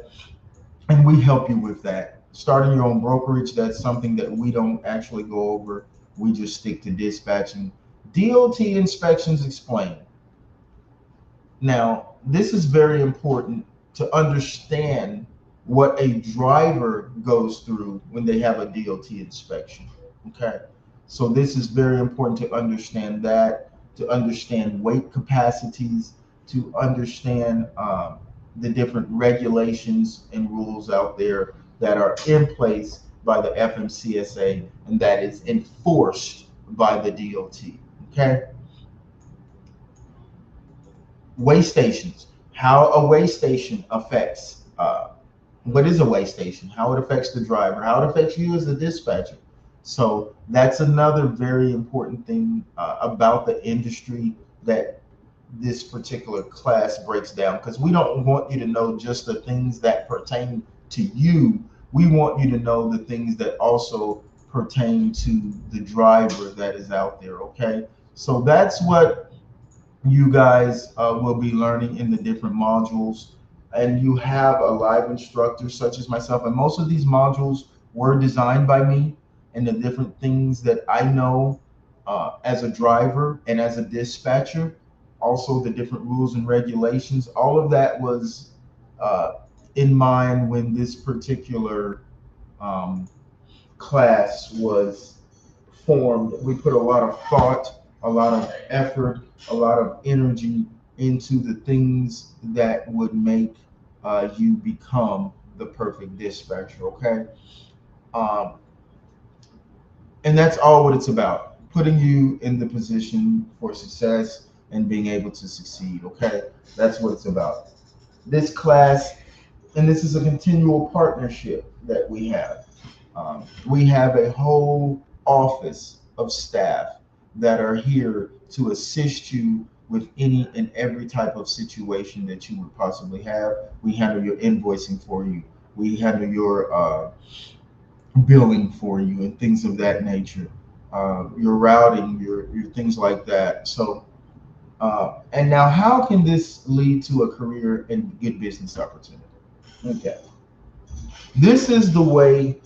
and we help you with that. Starting your own brokerage, that's something that we don't actually go over. We just stick to dispatching. DOT inspections explained. Now, this is very important to understand what a driver goes through when they have a DOT inspection. Okay. So this is very important to understand that, to understand weight capacities, to understand the different regulations and rules out there that are in place by the FMCSA and that is enforced by the DOT. Okay. Way stations, how a way station affects what is a way station, how it affects the driver, how it affects you as a dispatcher. So that's another very important thing about the industry that this particular class breaks down, because we don't want you to know just the things that pertain to you. We want you to know the things that also pertain to the driver that is out there. Okay, so that's what you guys will be learning in the different modules, and you have a live instructor such as myself, and most of these modules were designed by me, and the different things that I know as a driver and as a dispatcher, also the different rules and regulations, all of that was uh, in mind when this particular um, class was formed. We put a lot of thought, a lot of effort, a lot of energy into the things that would make you become the perfect dispatcher. Okay, um, and that's all what it's about: putting you in the position for success and being able to succeed. Okay, that's what it's about. This class, and this is a continual partnership that we have. We have a whole office of staff that are here to assist you with any and every type of situation that you would possibly have. We handle your invoicing for you. We handle your billing for you and things of that nature. Your routing, your things like that. So, and now, how can this lead to a career and good business opportunity? Okay, this is the way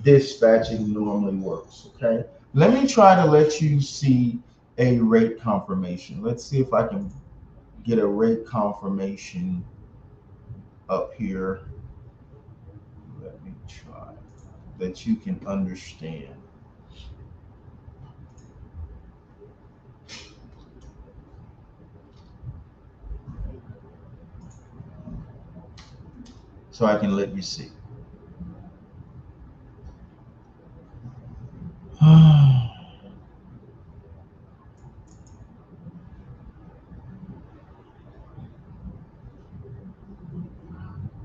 dispatching normally works. Okay, let me try to let you see a rate confirmation. Let's see if I can get a rate confirmation up here. Let me try that you can understand. So I can let you see.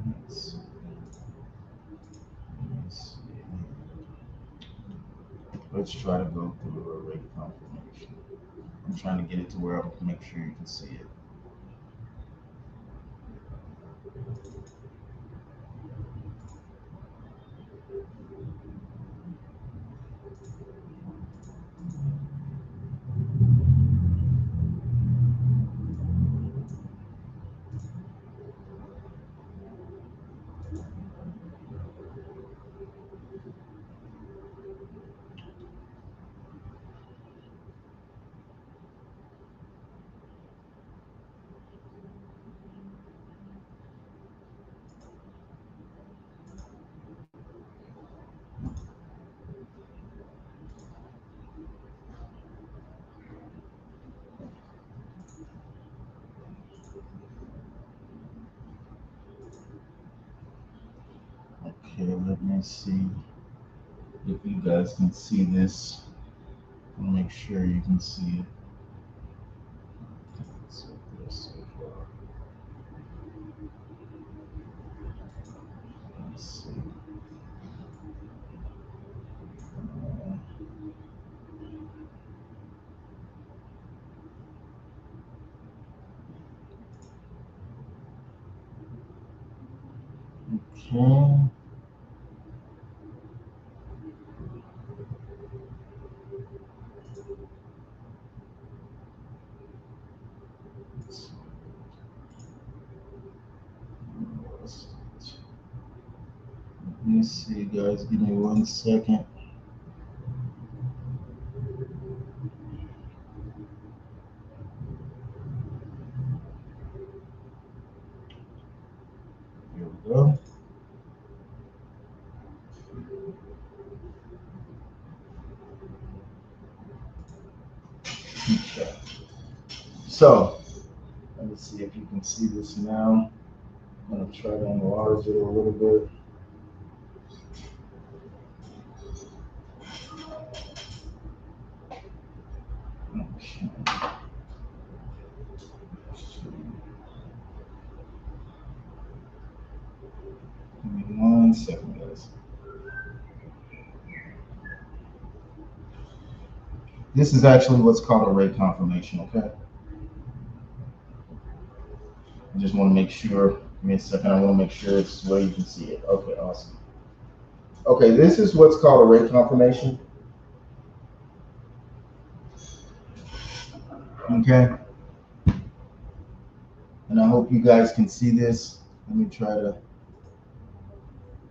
Let's, let's let's try to go through a rate confirmation. I'm trying to get it to where I can make sure you can see it. let me see if you guys can see this. I'll make sure you can see it. So this so far. Let's see. Okay. Let me see, guys. Give me 1 second. Here we go. Okay. So, let me see if you can see this now. I'm going to try to enlarge it a little bit. Okay. Give me 1 second, guys. This is actually what's called a rate confirmation, okay? I just want to make sure, give me a second, I want to make sure it's where you can see it. Okay, awesome. Okay, this is what's called a rate confirmation. Okay. And I hope you guys can see this. Let me try to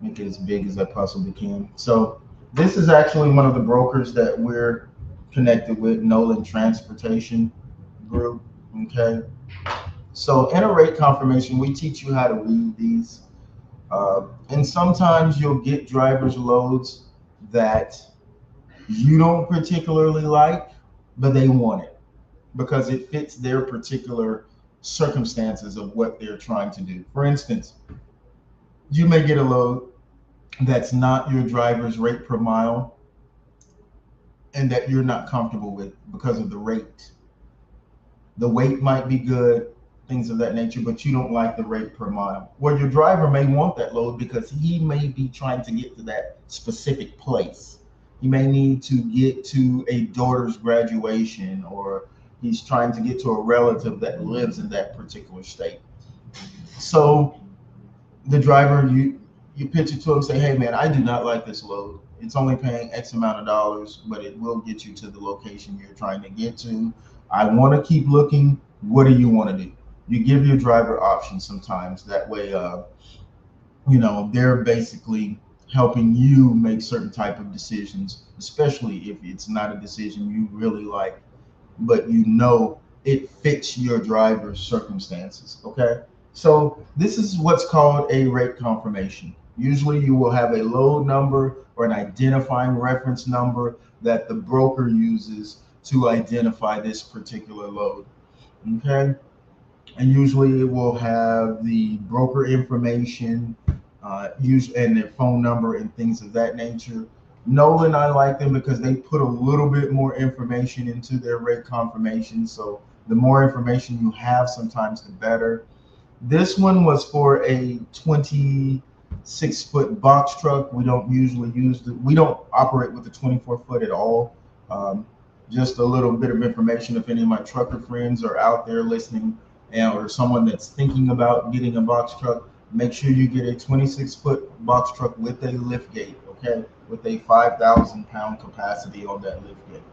make it as big as I possibly can. So this is actually one of the brokers that we're connected with, Nolan Transportation Group. Okay. So in a rate confirmation, we teach you how to read these. And sometimes you'll get driver's loads that you don't particularly like, but they want it because it fits their particular circumstances of what they're trying to do. For instance, you may get a load that's not your driver's rate per mile and that you're not comfortable with because of the rate. The weight might be good, things of that nature, but you don't like the rate per mile. Well, your driver may want that load because he may be trying to get to that specific place. He may need to get to a daughter's graduation, or he's trying to get to a relative that lives in that particular state. So the driver, you pitch it to him, say, hey man, I do not like this load. It's only paying X amount of dollars, but it will get you to the location you're trying to get to. I want to keep looking. What do you want to do? You give your driver options sometimes. That way, they're basically helping you make certain type of decisions, especially if it's not a decision you really like, but it fits your driver's circumstances. Okay. So this is what's called a rate confirmation. Usually you will have a load number or an identifying reference number that the broker uses to identify this particular load. Okay. And usually it will have the broker information, and their phone number and things of that nature. Nolan, I like them because they put a little bit more information into their rate confirmation. So the more information you have, sometimes the better. This one was for a 26-foot box truck. We don't usually we don't operate with the 24-foot at all. Just a little bit of information if any of my trucker friends are out there listening, or someone that's thinking about getting a box truck, make sure you get a 26-foot box truck with a lift gate, okay, with a 5,000-pound capacity on that lift gate,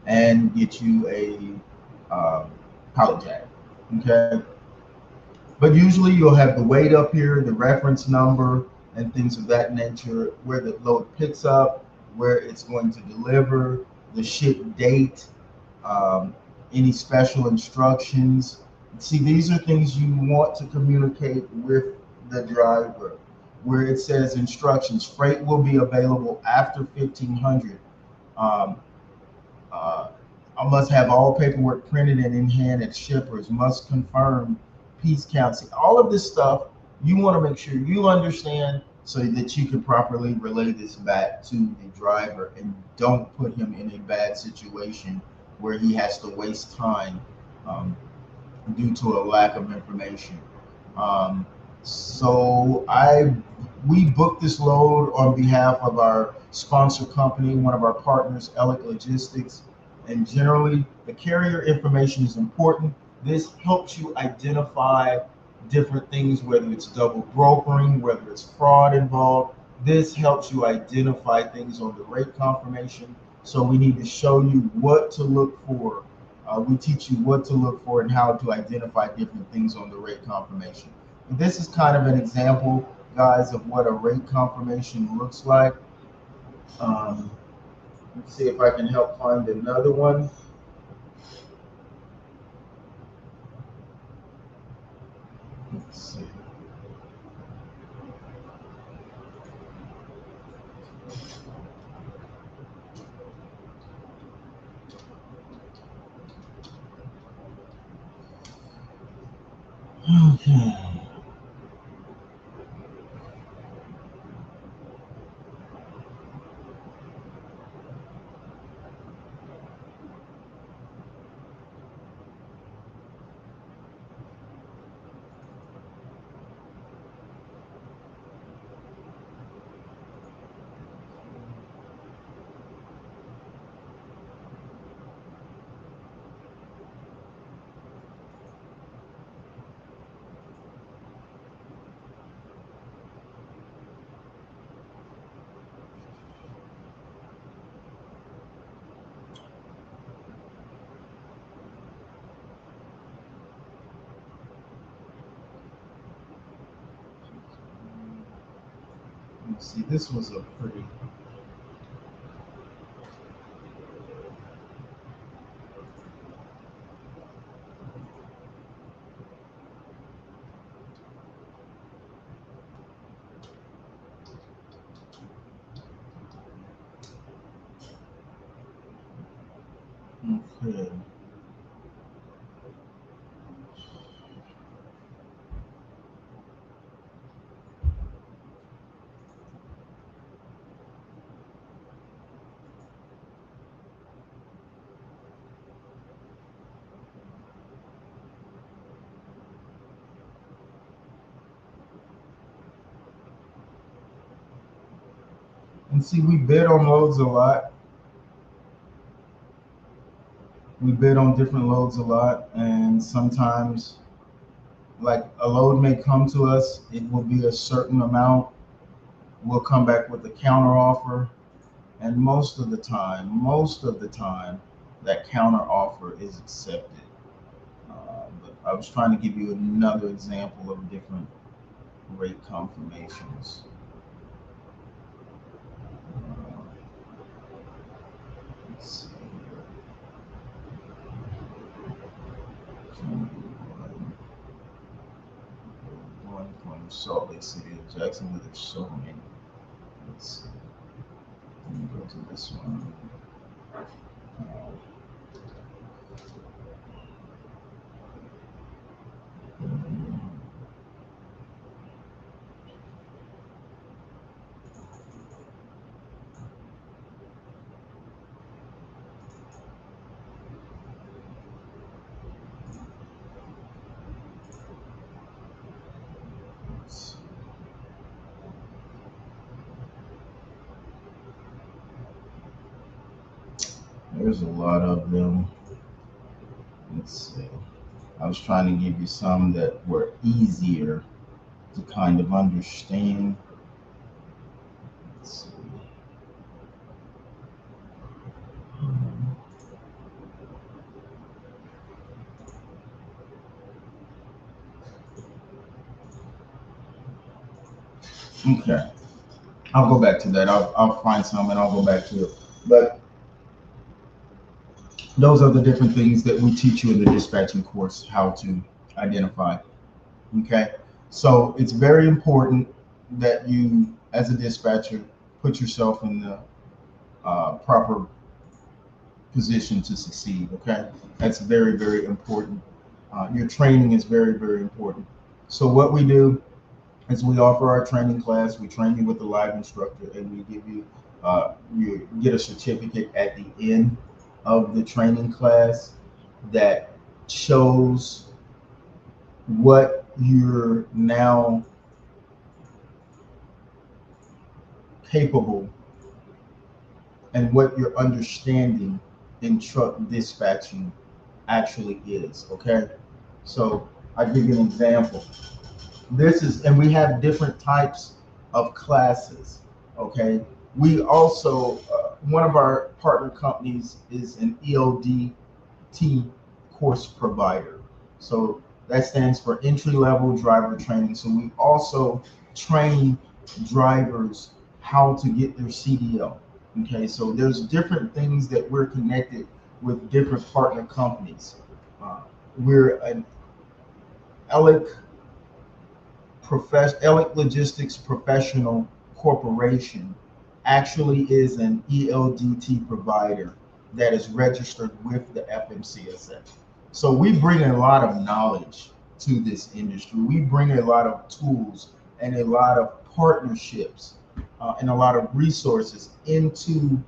and get you a pallet jack, okay. But usually you'll have the weight up here, the reference number, and things of that nature, where the load picks up, where it's going to deliver, the ship date, any special instructions. See, these are things you want to communicate with the driver, where it says instructions. Freight will be available after 1500. Um, uh, I must have all paperwork printed and in hand at shippers. Must confirm piece counts. All of this stuff, you want to make sure you understand so that you can properly relay this back to the driver and don't put him in a bad situation where he has to waste time um, due to a lack of information. Um, so we booked this load on behalf of our sponsor company, one of our partners, Elic Logistics. And generally, the carrier information is important. This helps you identify different things, whether it's double brokering, whether it's fraud involved. This helps you identify things on the rate confirmation. So we need to show you what to look for. We teach you what to look for and how to identify different things on the rate confirmation. And this is kind of an example, guys, of what a rate confirmation looks like. Um, let's see if I can help find another one. Let's see. Okay. Let's see. This was a pretty. Okay. And see, we bid on loads a lot. We bid on different loads a lot, and sometimes, like a load may come to us, it will be a certain amount. We'll come back with a counter offer, and most of the time, that counter offer is accepted. But I was trying to give you another example of different rate confirmations. Let's see here. One from Salt Lake City to Jacksonville. There's so many. Let's see. Let me go to this one. Uh, there's a lot of them. Let's see. I was trying to give you some that were easier to kind of understand. Let's see. Okay, I'll go back to that. I'll find some and I'll go back to it. But those are the different things that we teach you in the dispatching course how to identify. Okay, so it's very important that you, as a dispatcher, put yourself in the proper position to succeed. Okay, that's very, very important. Your training is very, very important. So what we do As we offer our training class, we train you with a live instructor, and we give you you get a certificate at the end of the training class that shows what you're now capable and what your understanding in truck dispatching actually is. Okay, so I give you an example. This is, and we have different types of classes. Okay, we also one of our partner companies is an ELDT course provider. So that stands for entry level driver training. So we also train drivers how to get their CDL. Okay, so there's different things that we're connected with different partner companies. Uh, we're an ELIC ELIC Logistics Professional Corporation actually is an ELDT provider that is registered with the FMCSA. So we bring a lot of knowledge to this industry. We bring a lot of tools and a lot of partnerships and a lot of resources into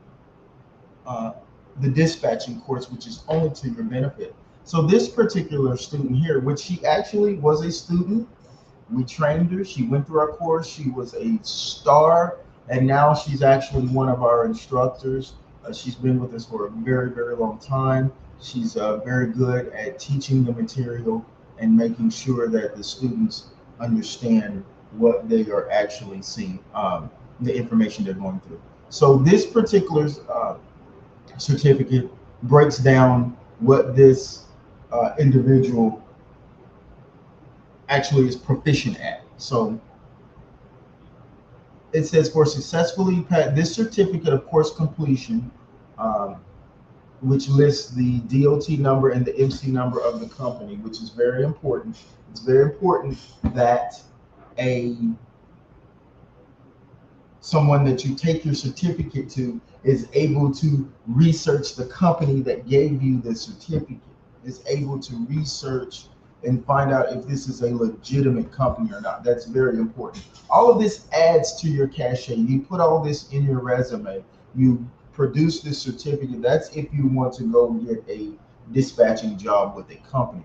uh, the dispatching course, which is only to your benefit. So this particular student here, which she actually was a student, we trained her. She went through our course. She was a star, and now she's actually one of our instructors. She's been with us for a very, very long time. She's very good at teaching the material and making sure that the students understand what they are actually seeing, the information they're going through. So this particular certificate breaks down what this individual actually is proficient at. So it says for successfully this certificate of course completion, um, which lists the DOT number and the MC number of the company, which is very important. It's very important that a someone that you take your certificate to is able to research the company that gave you the certificate, is able to research and find out if this is a legitimate company or not. That's very important. All of this adds to your cachet. You put all this in your resume. You produce this certificate. That's if you want to go get a dispatching job with a company.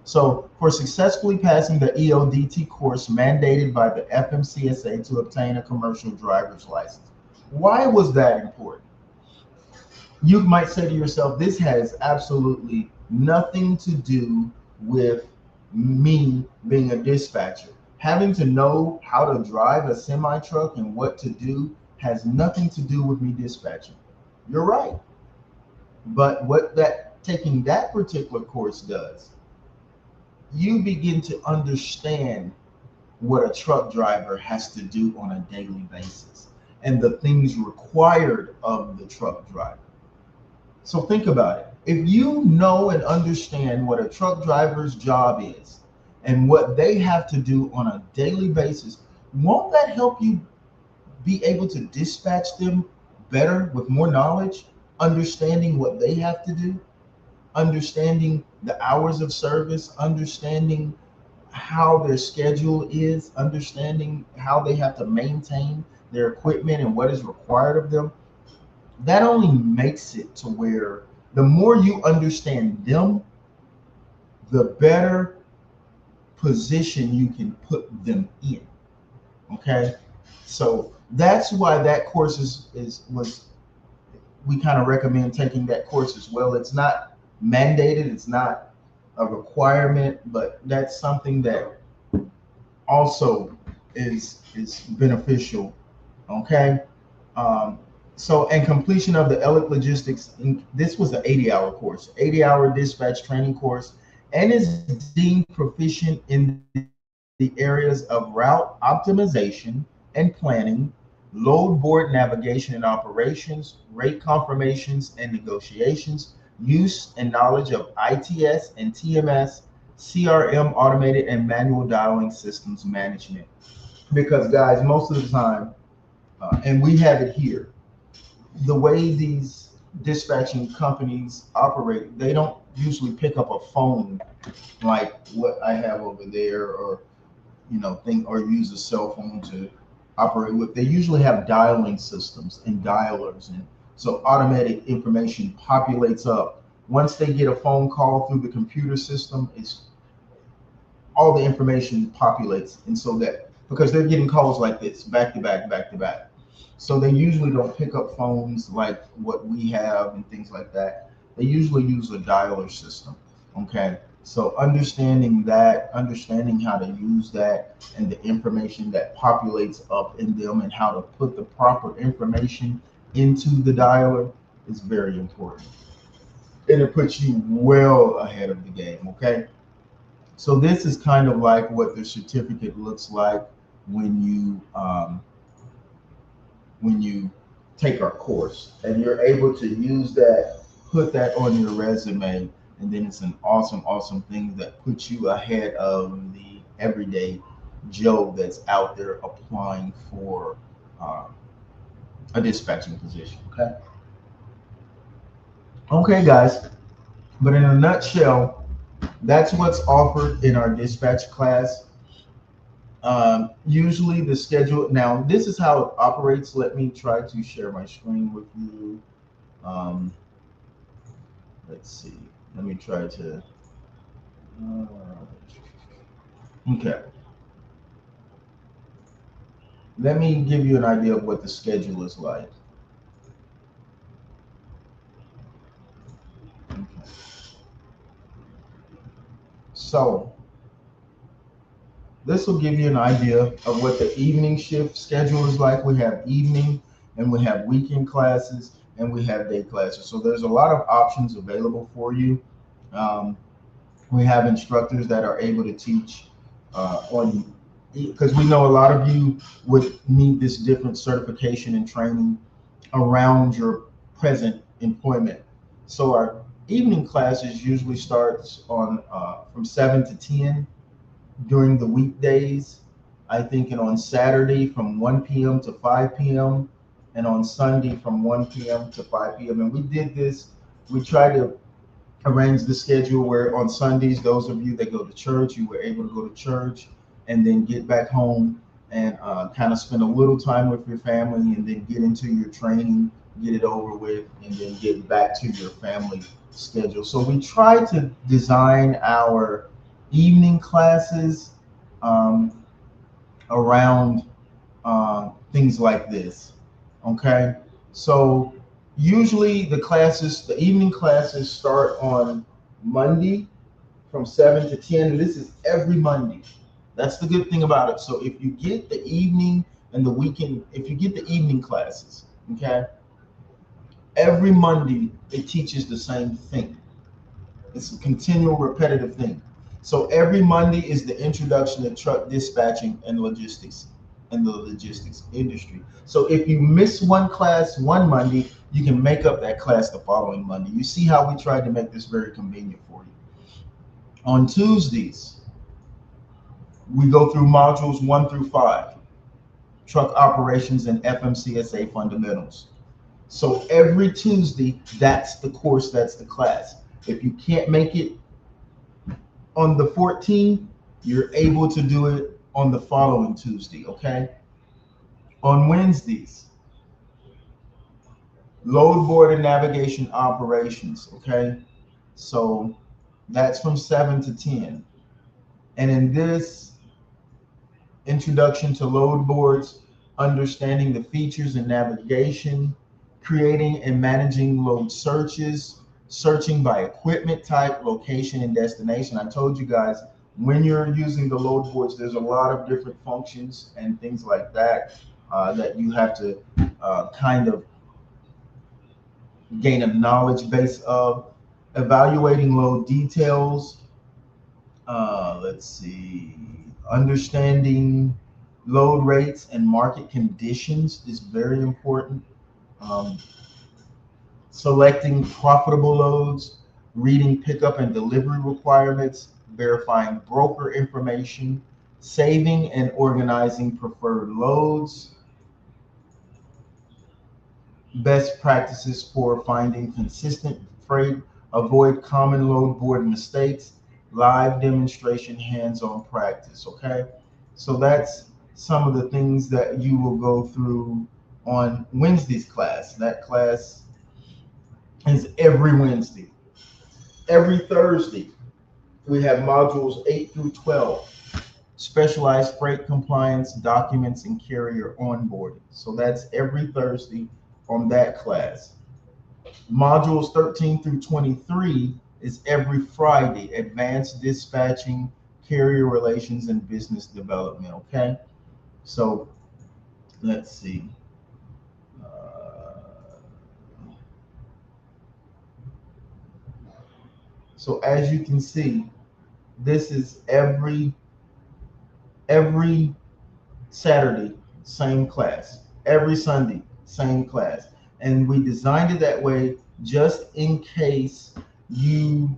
So, for successfully passing the ELDT course mandated by the FMCSA to obtain a commercial driver's license. Why was that important? You might say to yourself, this has absolutely nothing to do with me being a dispatcher. Having to know how to drive a semi truck and what to do has nothing to do with me dispatching. You're right. But what that taking that particular course does, you begin to understand what a truck driver has to do on a daily basis and the things required of the truck driver. So think about it. If you know and understand what a truck driver's job is and what they have to do on a daily basis, won't that help you be able to dispatch them better with more knowledge, understanding what they have to do, understanding the hours of service, understanding how their schedule is, understanding how they have to maintain their equipment and what is required of them? That only makes it to where the more you understand them, the better position you can put them in. Okay, so that's why that course is was we kind of recommend taking that course as well. It's not mandated, it's not a requirement, but that's something that also is beneficial. Okay. Um, so, and completion of the ELIC Logistics, this was an 80-hour course, 80-hour dispatch training course, and is deemed proficient in the areas of route optimization and planning, load board navigation and operations, rate confirmations and negotiations, use and knowledge of ITS and TMS, CRM automated and manual dialing systems management. Because, guys, most of the time, and we have it here, the way these dispatching companies operate, they don't usually pick up a phone like what I have over there, or think or use a cell phone to operate with. They usually have dialing systems and dialers, and so automatic information populates up. Once they get a phone call through the computer system, it's all the information populates, and so that because they're getting calls like this back to back, back to back, so they usually don't pick up phones like what we have and things like that. They usually use a dialer system. Okay, so understanding that, understanding how to use that, and the information that populates up in them, and how to put the proper information into the dialer is very important, and it puts you well ahead of the game. Okay, so this is kind of like what the certificate looks like when you take our course, and you're able to use that, put that on your resume, and then it's an awesome, awesome thing that puts you ahead of the everyday Joe that's out there applying for uh, a dispatching position. Okay, okay, guys. But in a nutshell, that's what's offered in our dispatch class. Usually the schedule, now this is how it operates. Let me try to share my screen with you. Um, let's see. Let me try to, okay. Let me give you an idea of what the schedule is like. Okay. So this will give you an idea of what the evening shift schedule is like. We have evening and we have weekend classes and we have day classes. So there's a lot of options available for you. Um, we have instructors that are able to teach on, because we know a lot of you would need this different certification and training around your present employment. So our evening classes usually starts on from 7 to 10 during the weekdays. I think, and on Saturday from 1 p.m. to 5 p.m. and on Sunday from 1 p.m. to 5 p.m. And we did this. We tried to arrange the schedule where on Sundays, those of you that go to church, you were able to go to church and then get back home and kind of spend a little time with your family and then get into your training, get it over with, and then get back to your family schedule. So we try to design our evening classes um, around things like this. Okay, so usually the evening classes start on Monday from 7 to 10, and this is every Monday. That's the good thing about it. So if you get the evening and the weekend, if you get the evening classes, okay, every Monday it teaches the same thing. It's a continual repetitive thing. So every Monday is the introduction to truck dispatching and logistics in the logistics industry. So if you miss one class one Monday, you can make up that class the following Monday. You see how we tried to make this very convenient for you. On Tuesdays, we go through modules 1 through 5, truck operations and FMCSA fundamentals. So every Tuesday, that's the course, that's the class. If you can't make it on the 14th, you're able to do it on the following Tuesday, okay? On Wednesdays, load board and navigation operations, okay? So that's from 7 to 10. And in this introduction to load boards, understanding the features and navigation, creating and managing load searches, searching by equipment type, location, and destination. I told you guys, when you're using the load boards, there's a lot of different functions and things like that that you have to kind of gain a knowledge base of. Evaluating load details, let's see, understanding load rates and market conditions is very important. Um, Selecting profitable loads, reading pickup and delivery requirements, verifying broker information, saving and organizing preferred loads, best practices for finding consistent freight, avoid common load board mistakes, live demonstration, hands-on practice. Okay, So that's some of the things that you will go through on Wednesday's class. That class is every Wednesday. Every Thursday, we have modules 8 through 12, specialized freight compliance, documents, and carrier onboarding. So that's every Thursday on that class. Modules 13 through 23 is every Friday, advanced dispatching, carrier relations, and business development. Okay, so let's see. Uh, so as you can see, this is every Saturday, same class. Every Sunday, same class. And we designed it that way just in case you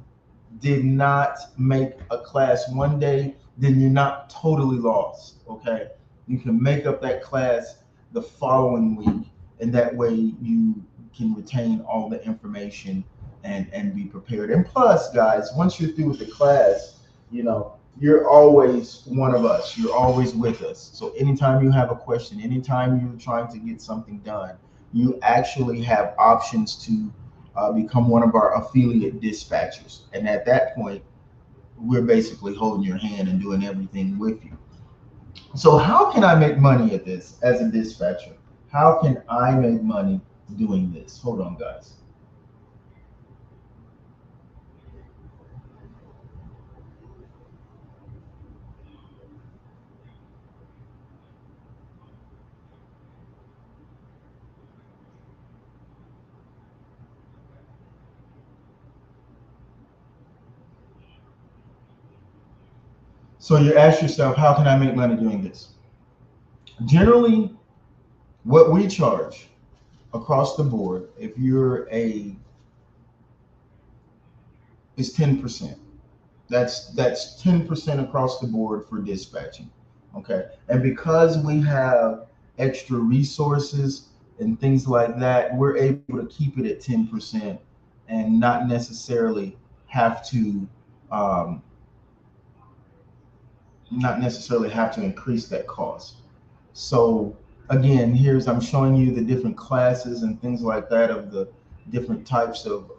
did not make a class one day, then you're not totally lost. Okay. You can make up that class the following week, and that way you can retain all the information and be prepared. And plus, guys, once you're through with the class, you're always one of us. You're always with us. So anytime you have a question, anytime you're trying to get something done, you actually have options to become one of our affiliate dispatchers. And at that point, we're basically holding your hand and doing everything with you. So how can I make money at this as a dispatcher? How can I make money doing this? Hold on, guys. So you ask yourself, how can I make money doing this? Generally, what we charge across the board, if you're a, is 10%. That's 10% across the board for dispatching. Okay. And because we have extra resources and things like that, we're able to keep it at 10% and um, not necessarily have to increase that cost. So again, I'm showing you the different classes and things like that of the different types of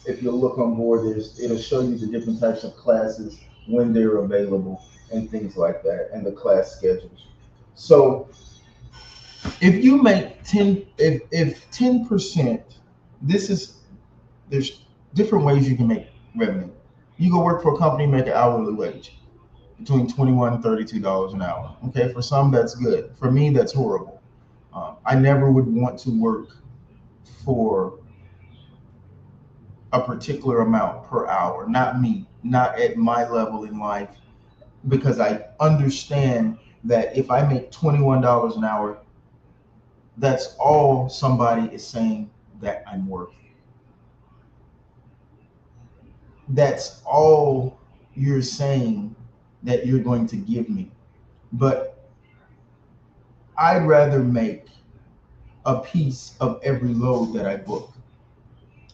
if you look on board, it'll show you the different types of classes when they're available and things like that, and the class schedules. So if you make if 10%, this is there's different ways you can make revenue. You go work for a company, make an hourly wage between $21 and $32 an hour. Okay, for some that's good. For me, that's horrible. I never would want to work for a particular amount per hour. Not me, not at my level in life, because I understand that if I make $21 an hour, that's all somebody is saying that I'm worth. That's all you're saying that you're going to give me. But I'd rather make a piece of every load that I book.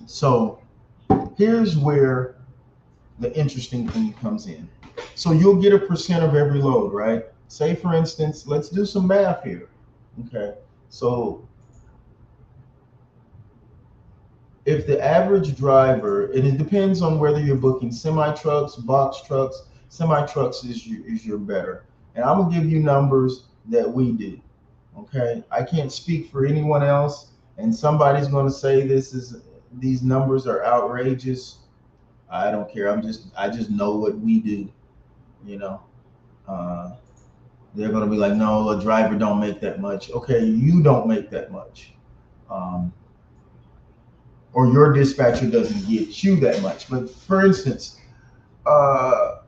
So here's where the interesting thing comes in. So you'll get a percent of every load, right? Say, for instance, let's do some math here. Okay. So if the average driver, and it depends on whether you're booking semi trucks, box trucks, semi trucks is your better. And I'm gonna give you numbers that we do. Okay. I can't speak for anyone else, and somebody's gonna say these numbers are outrageous. I don't care. I just know what we do. You know, uh, they're gonna be like, no, a driver don't make that much. Okay, you don't make that much, um, or your dispatcher doesn't get you that much. But for instance, uh,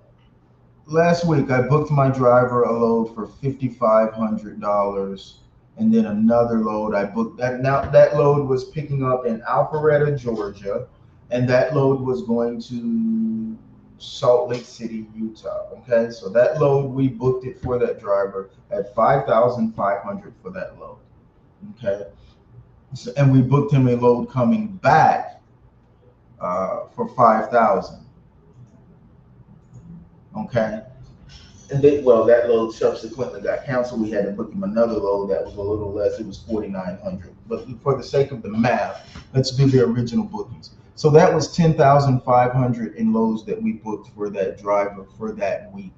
last week I booked my driver a load for $5,500, and then another load I booked that now that load was picking up in Alpharetta, Georgia, and that load was going to Salt Lake City, Utah. Okay, so that load we booked it for that driver at 5,500 for that load. Okay, so, and we booked him a load coming back for 5,000. Okay, And they, well, that load subsequently got canceled. We had to book him another load that was a little less. It was 4,900. But for the sake of the math, let's do the original bookings. So that was 10,500 in loads that we booked for that driver for that week.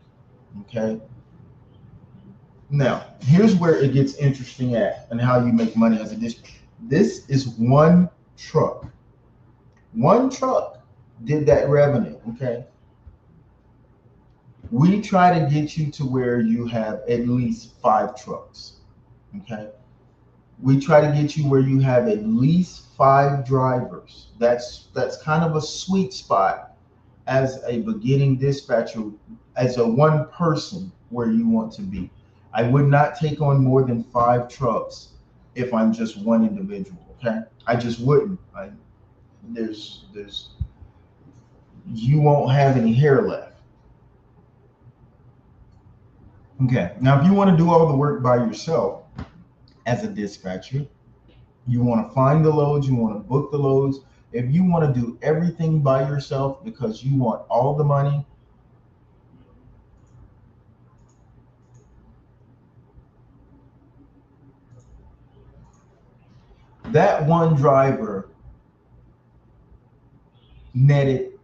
Okay. Now, here's where it gets interesting at and how you make money as a district. This is one truck. One truck did that revenue. Okay. We try to get you to where you have at least 5 trucks. Okay. We try to get you where you have at least 5 drivers. That's kind of a sweet spot as a beginning dispatcher, as a one person where you want to be. I would not take on more than 5 trucks if I'm just one individual. Okay. I just wouldn't. There's you won't have any hair left. Okay. Now, if you want to do all the work by yourself as a dispatcher, you want to find the loads, you want to book the loads. If you want to do everything by yourself because you want all the money, that one driver netted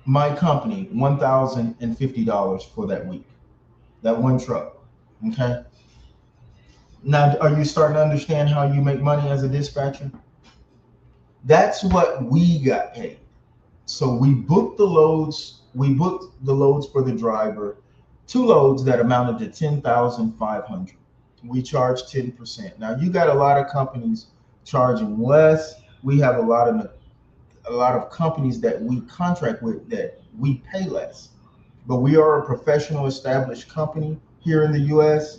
my company $1,050 for that week. That one truck. Okay. Now, are you starting to understand how you make money as a dispatcher? That's what we got paid. So we booked the loads. We booked the loads for the driver, 2 loads that amounted to 10,500. We charged 10%. Now you got a lot of companies charging less. We have a lot of companies that we contract with that we pay less. But we are a professional established company here in the US,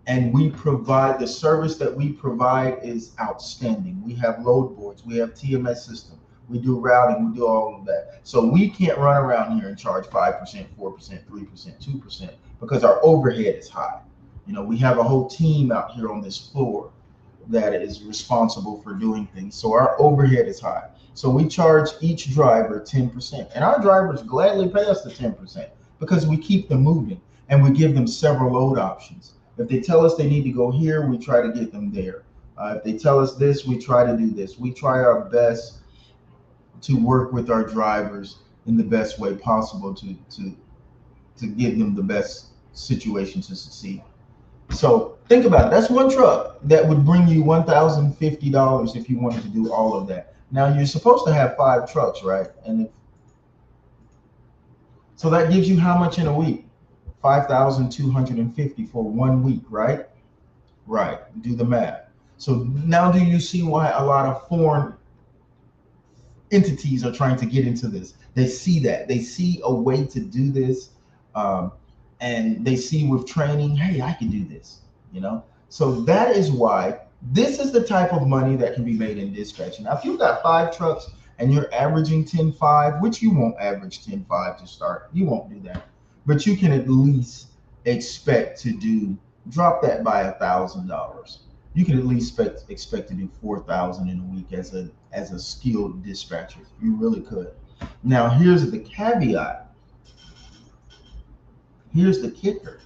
and we provide the service that we provide is outstanding. We have load boards, we have TMS system, we do routing, we do all of that. So we can't run around here and charge 5%, 4%, 3%, 2% because our overhead is high. We have a whole team out here on this floor that is responsible for doing things. So our overhead is high. So we charge each driver 10%. And our drivers gladly pay us the 10% because we keep them moving and we give them several load options. If they tell us they need to go here, we try to get them there. If they tell us this, we try to do this. We try our best to work with our drivers in the best way possible to give them the best situation to succeed. So think about it. That's one truck that would bring you $1,050 if you wanted to do all of that. Now you're supposed to have 5 trucks, right? So that gives you how much in a week? 5,250 for one week, right? Right. Do the math. So now do you see why a lot of foreign entities are trying to get into this? They see that. They see a way to do this. And they see with training, hey, I can do this, So that is why this is the type of money that can be made in dispatching. Now, if you've got 5 trucks and you're averaging 10.5, which you won't average 10.5 to start, you won't do that, but you can at least expect to drop that by $1,000. You can at least expect to do 4,000 in a week as a skilled dispatcher. You really could. Now, here's the caveat. Here's the kicker.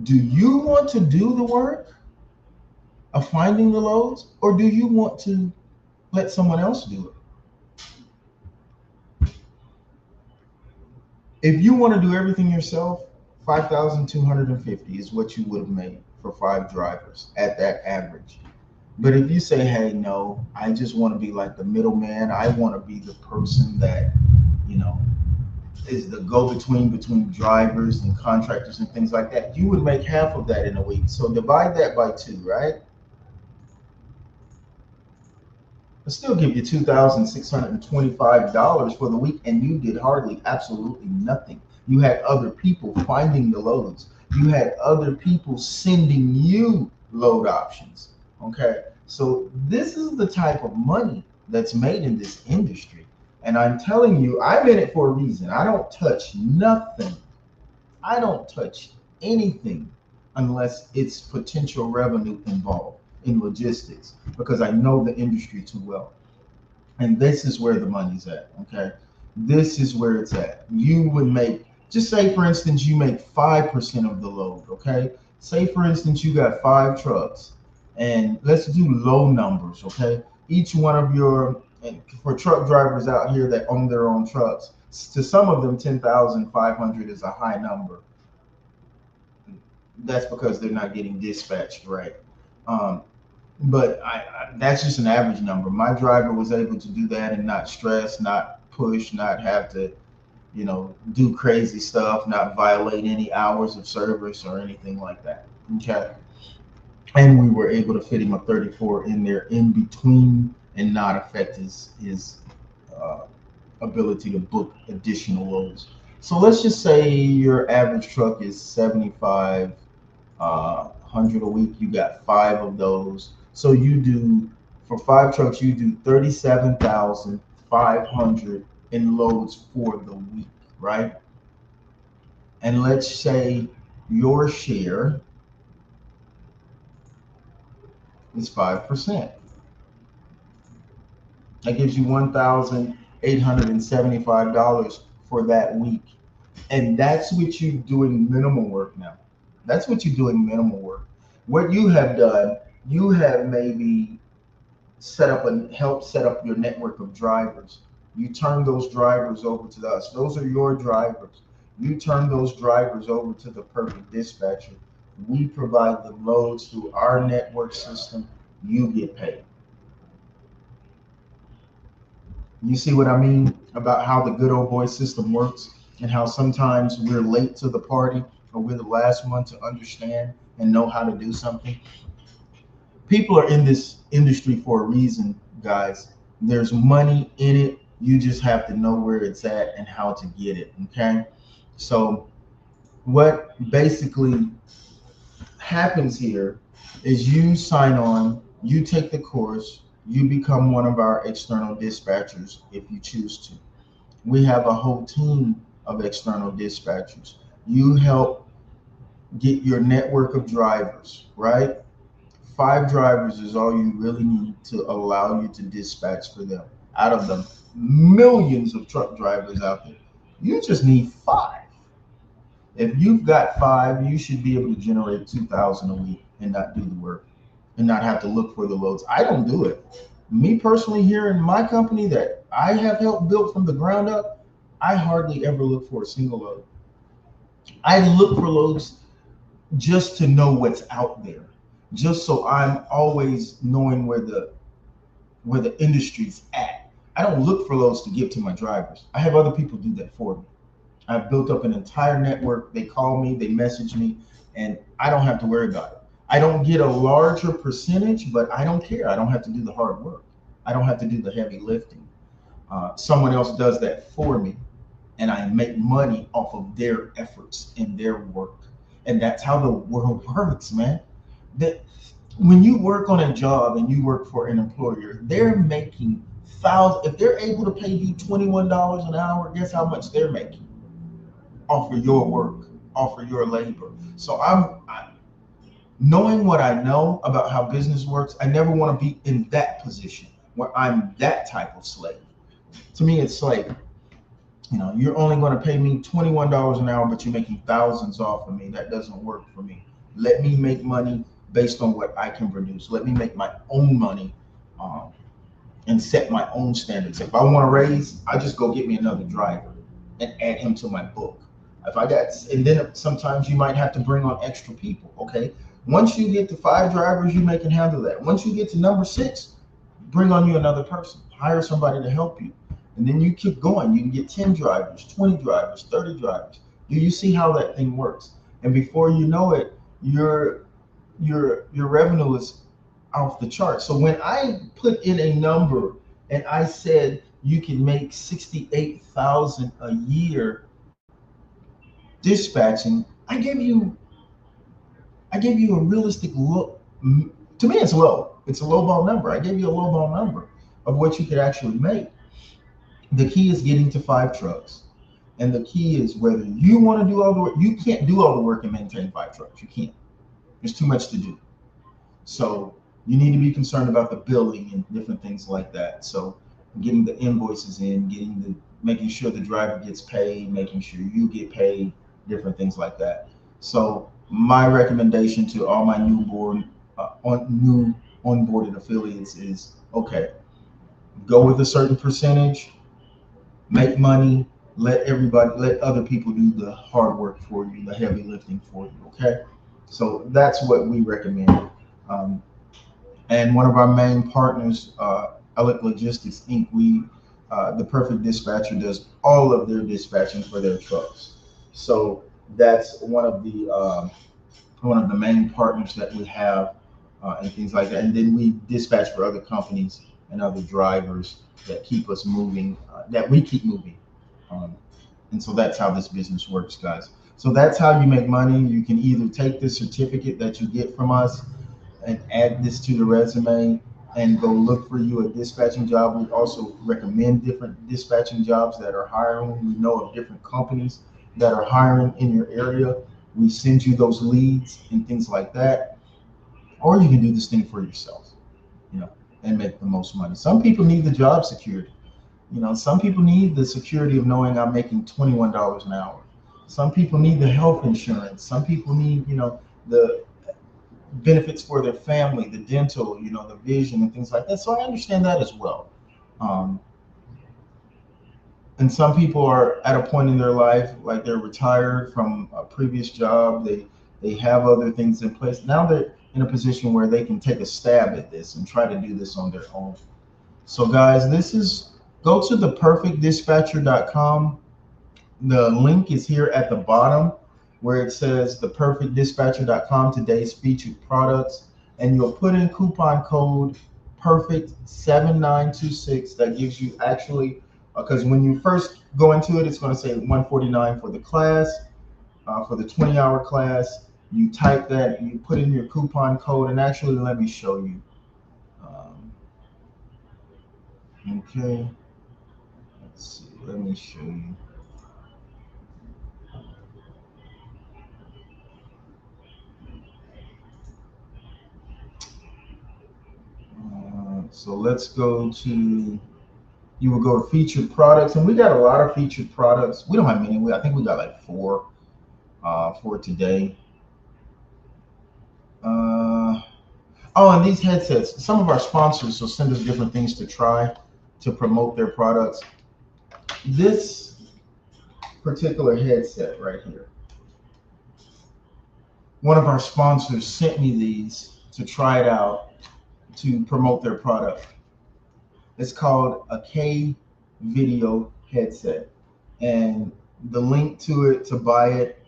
Do you want to do the work of finding the loads, or do you want to let someone else do it? If you want to do everything yourself, 5,250 is what you would have made for 5 drivers at that average. But if you say, hey, no, I just want to be like the middleman, I want to be the person that, is the go-between drivers and contractors and things like that, you would make half of that in a week. So divide that by 2, right? It'll still give you $2,625 for the week, and you did hardly absolutely nothing. You had other people finding the loads. You had other people sending you load options. Okay, so this is the type of money that's made in this industry. And I'm telling you, I'm in it for a reason. I don't touch nothing. I don't touch anything unless it's potential revenue involved in logistics because I know the industry too well. And this is where the money's at, okay? This is where it's at. You would make Just say, for instance, you make 5% of the load, okay? Say, for instance, you got 5 trucks, and let's do low numbers, okay? Each one of your, and for truck drivers out here that own their own trucks, to some of them, 10,500 is a high number. That's because they're not getting dispatched right. Um, but that's just an average number. My driver was able to do that and not stress, not push, not have to, do crazy stuff, not violate any hours of service or anything like that. Okay. And we were able to fit him a 34 in there in between and not affect his uh, ability to book additional loads. So let's just say your average truck is 75 100 a week. You got 5 of those. So you do, for 5 trucks, you do 37,500 in loads for the week, right? And let's say your share is 5%. That gives you $1,875 for that week. And that's what you're doing minimal work now. That's what you're doing minimal work. What you have done, you have maybe set up and help set up your network of drivers. You turn those drivers over to us. Those are your drivers. You turn those drivers over to the perfect dispatcher. We provide the loads through our network system. You get paid. You see what I mean about how the good old boy system works and how sometimes we're late to the party or we're the last one to understand and know how to do something. People are in this industry for a reason, guys. There's money in it. You just have to know where it's at and how to get it. Okay. So, what basically happens here is you sign on, you take the course, you become one of our external dispatchers if you choose to. We have a whole team of external dispatchers. You help get your network of drivers, right? 5 drivers is all you really need to allow you to dispatch for them. Out of the millions of truck drivers out there, you just need 5. If you've got 5, you should be able to generate 2,000 a week and not do the work and not have to look for the loads. I don't do it. Me personally, here in my company that I have helped build from the ground up, I hardly ever look for a single load. I look for loads just to know what's out there, just so I'm always knowing where the industry's at. I don't look for loads to give to my drivers. I have other people do that for me. I've built up an entire network. They call me, they message me, and I don't have to worry about it. I don't get a larger percentage, but I don't care. I don't have to do the hard work. I don't have to do the heavy lifting. Someone else does that for me, and I make money off of their efforts and their work. And that's how the world works, man. That when you work on a job and you work for an employer, they're making thousands. If they're able to pay you $21 an hour, guess how much they're making off of your work, off of your labor. So knowing what I know about how business works, I never want to be in that position where I'm that type of slave. To me, it's slavery. You're only going to pay me $21 an hour, but you're making thousands off of me. That doesn't work for me. Let me make money based on what I can produce. Let me make my own money, um, and set my own standards. If I want to raise, I just go get me another driver and add him to my book. If I got, and then sometimes you might have to bring on extra people. Okay. Once you get to 5 drivers, you can handle that. Once you get to number 6, bring on you another person, hire somebody to help you. And then you keep going. You can get 10 drivers, 20 drivers, 30 drivers. Do you see how that thing works? And before you know it, your revenue is off the chart. So when I put in a number and I said you can make 68,000 a year dispatching, I gave you a realistic look. To me, it's low. It's a lowball number. I gave you a lowball number of what you could actually make. The key is getting to 5 trucks. And the key is whether you want to do all the work. You can't do all the work and maintain 5 trucks. You can't. There's too much to do. So you need to be concerned about the billing and different things like that. So getting the invoices in, getting making sure the driver gets paid, making sure you get paid, different things like that. So my recommendation to all my new onboarded affiliates is okay, go with a certain percentage, make money, let other people do the hard work for you, the heavy lifting for you. Okay, so that's what we recommend. Um, and one of our main partners, Elec Logistics Inc. The Perfect Dispatcher does all of their dispatching for their trucks. So that's one of the main partners that we have, and things like that. And then we dispatch for other companies and other drivers that keep us moving, that we keep moving. Um, and so that's how this business works, guys. So that's how you make money. You can either take the certificate that you get from us and add this to the resume and go look for you a dispatching job. We also recommend different dispatching jobs that are hiring. We know of different companies that are hiring in your area. We send you those leads and things like that. Or you can do this thing for yourself, you know, and make the most money. Some people need the job security. Some people need the security of knowing I'm making $21 an hour. Some people need the health insurance. Some people need, the benefits for their family, the dental, the vision and things like that. So I understand that as well. Um, and some people are at a point in their life, like they're retired from a previous job. They have other things in place. Now they're in a position where they can take a stab at this and try to do this on their own. So guys, go to theperfectdispatcher.com. The link is here at the bottom where it says theperfectdispatcher.com, today's featured products, and you'll put in coupon code perfect7926. That gives you actually, because when you first go into it, it's going to say 149 for the class, for the 20-hour class. You type that, you put in your coupon code, and actually let me show you. Okay, let's see, let me show you. So let's go to, you will go to featured products, and we got a lot of featured products. We don't have many. I think we got like four for today. Oh, and these headsets, some of our sponsors will send us different things to try to promote their products. This particular headset right here, one of our sponsors sent me these to try it out to promote their product. It's called a K video headset, and the link to it to buy it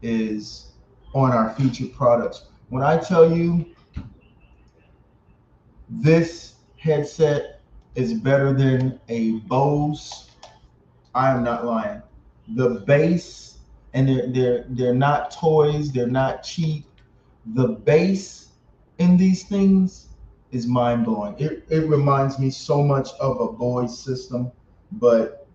is on our featured products. When I tell you this headset is better than a Bose, I am not lying. The bass, and they're not toys, they're not cheap. The bass in these things is mind blowing. It reminds me so much of a Bose system, but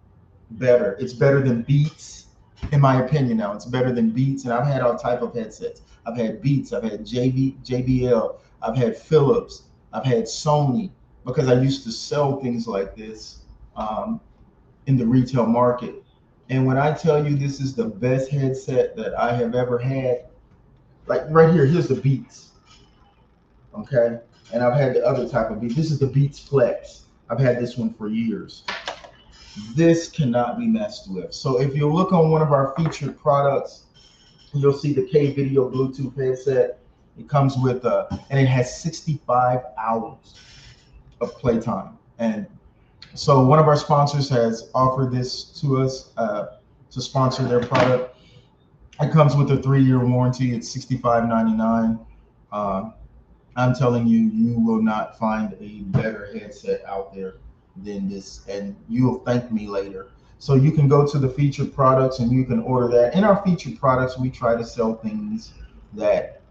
better. It's better than Beats, in my opinion. Now it's better than Beats, and I've had all type of headsets. I've had Beats, I've had JBL, I've had Philips, I've had Sony, because I used to sell things like this in the retail market. And when I tell you this is the best headset that I have ever had, like right here, here's the Beats, okay? And I've had the other type of Beats. This is the Beats Flex. I've had this one for years. This cannot be messed with. So if you look on one of our featured products, you'll see the K Video Bluetooth headset. It comes with and it has 65 hours of playtime. And so one of our sponsors has offered this to us to sponsor their product. It comes with a 3-year warranty. It's $65.99. I'm telling you, you will not find a better headset out there than this, and you'll thank me later. So you can go to the featured products and you can order that. In our featured products, we try to sell things that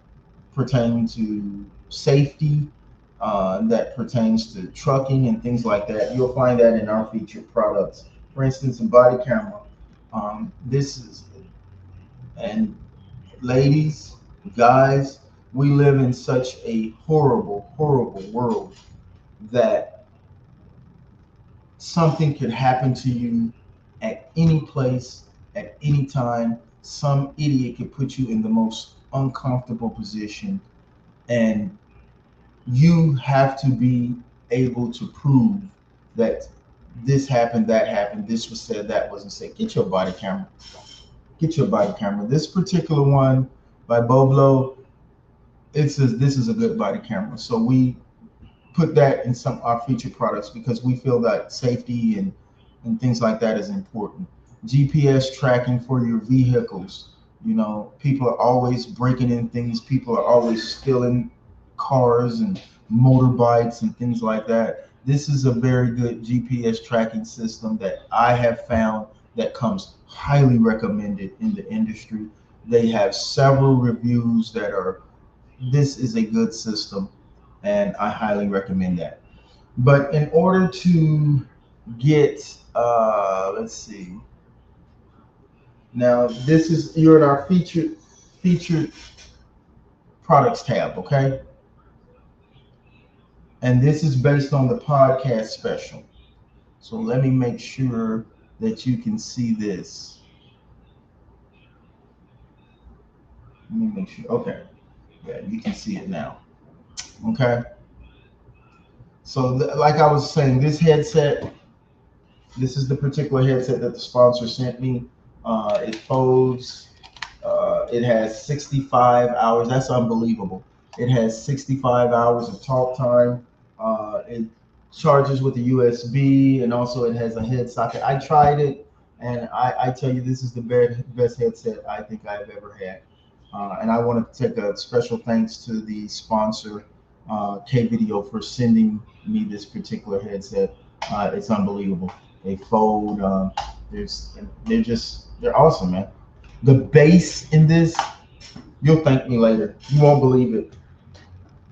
pertain to safety, that pertains to trucking and things like that. You'll find that in our featured products. For instance, a body camera. This is, and ladies, guys, we live in such a horrible, horrible world that something could happen to you at any place, at any time. Some idiot could put you in the most uncomfortable position, and you have to be able to prove that this happened, that happened, this was said, that wasn't said. Get your body camera. Get your body camera. This particular one by Boblo, this is a good body camera. So we put that in some our featured products because we feel that safety and things like that is important. GPS tracking for your vehicles. You know, people are always breaking in things. People are always stealing cars and motorbikes and things like that. This is a very good GPS tracking system that I have found that comes highly recommended in the industry. They have several reviews that are this is a good system and I highly recommend that. But in order to get, let's see, now this is you're in our featured products tab, okay? And this is based on the podcast special. So let me make sure that you can see this. Let me make sure. Okay, yeah, you can see it now. Okay. So like I was saying, this headset, this is the particular headset that the sponsor sent me. It folds. It has 65 hours. That's unbelievable. It has 65 hours of talk time. It charges with a USB, and also it has a head socket. I tried it, and I tell you, this is the best headset I think I've ever had. And I want to take a special thanks to the sponsor, K Video, for sending me this particular headset. It's unbelievable. They fold. There's, they're awesome, man. The bass in this, you'll thank me later. You won't believe it.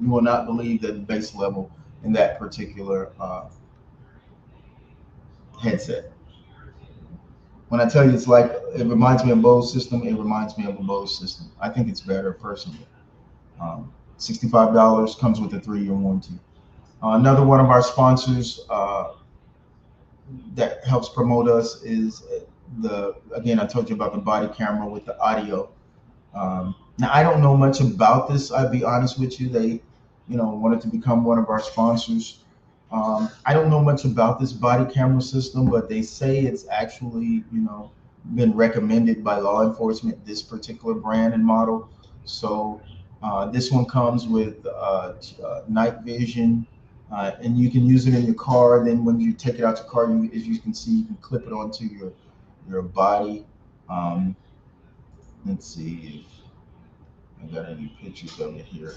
You will not believe the bass level in that particular headset. When I tell you it's like it reminds me of Bose system, it reminds me of a Bose system. I think it's better personally. $65 comes with a 3-year warranty. Another one of our sponsors that helps promote us is the again I told you about the body camera with the audio. Now I don't know much about this. I'll be honest with you. They, wanted to become one of our sponsors. I don't know much about this body camera system, but they say it's actually, been recommended by law enforcement. This particular brand and model. So this one comes with night vision, and you can use it in your car. Then when you take it out your car, as you can see, you can clip it onto your body. Um, let's see if I got any pictures of it here.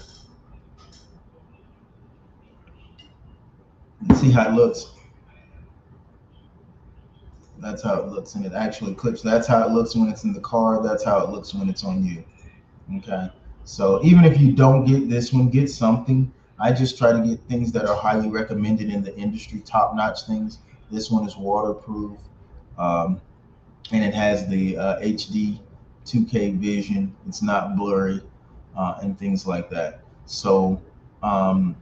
And see how it looks. That's how it looks, and it actually clips. That's how it looks when it's in the car. That's how it looks when it's on you. Okay. So even if you don't get this one, get something. I just try to get things that are highly recommended in the industry, top-notch things. This one is waterproof, um, and it has the HD 2K vision. It's not blurry, and things like that. So um,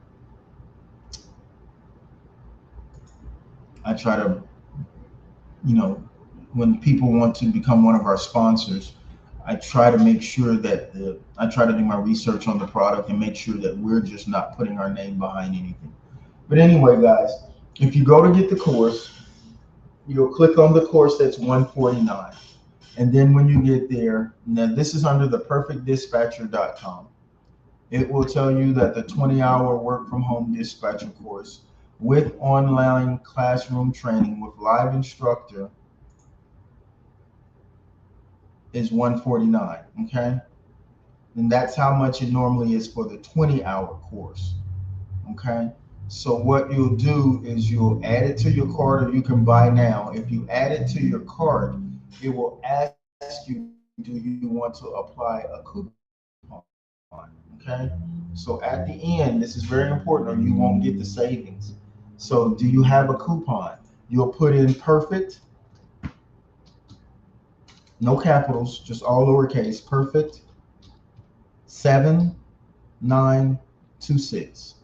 I try to, you know, when people want to become one of our sponsors, I try to make sure that I try to do my research on the product and make sure that we're just not putting our name behind anything. But anyway, guys, if you go to get the course, you'll click on the course that's 149. And then when you get there, now this is under the perfectdispatcher.com. It will tell you that the 20-hour work from home dispatcher course with online classroom training with live instructor is 149. Okay. And that's how much it normally is for the 20-hour course. Okay. So what you'll do is you'll add it to your cart, or you can buy now. If you add it to your cart, it will ask you, do you want to apply a coupon? Okay. So at the end, this is very important, or you won't get the savings. So do you have a coupon? You'll put in perfect, no capitals, just all lowercase, perfect 7926,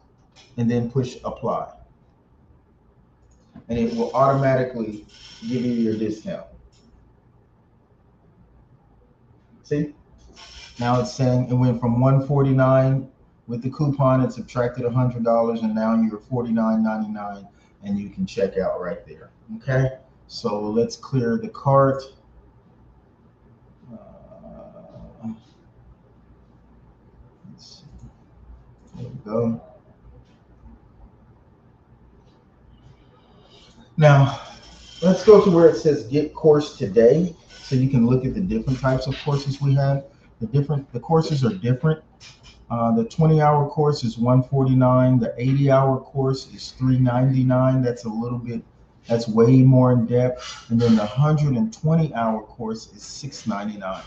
and then push apply. and it will automatically give you your discount. See? Now it's saying it went from 149 with the coupon, it subtracted $100, and now you're 49.99, and you can check out right there. Okay, so let's clear the cart. Let's see. There we go. Now let's go to where it says get course today, so you can look at the different types of courses we have. The courses are different. The 20-hour course is 149. The 80-hour course is 399. That's way more in depth. And then the 120-hour course is 699,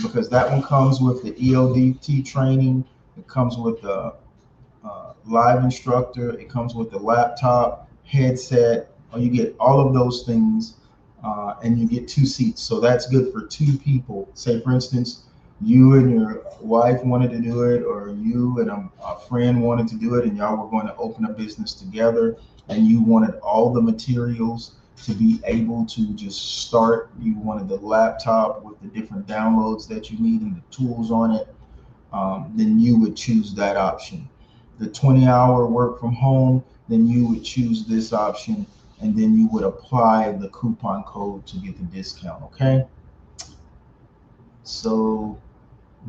because that one comes with the EODT training. It comes with the live instructor. It comes with the laptop, headset. You get all of those things, and you get 2 seats. So that's good for 2 people. Say, for instance, you and your wife wanted to do it, or you and a friend wanted to do it, and y'all were going to open a business together, and you wanted all the materials to be able to just start. You wanted the laptop with the different downloads that you need and the tools on it. Then you would choose that option. The 20-hour work from home, then you would choose this option, and then you would apply the coupon code to get the discount. Okay, so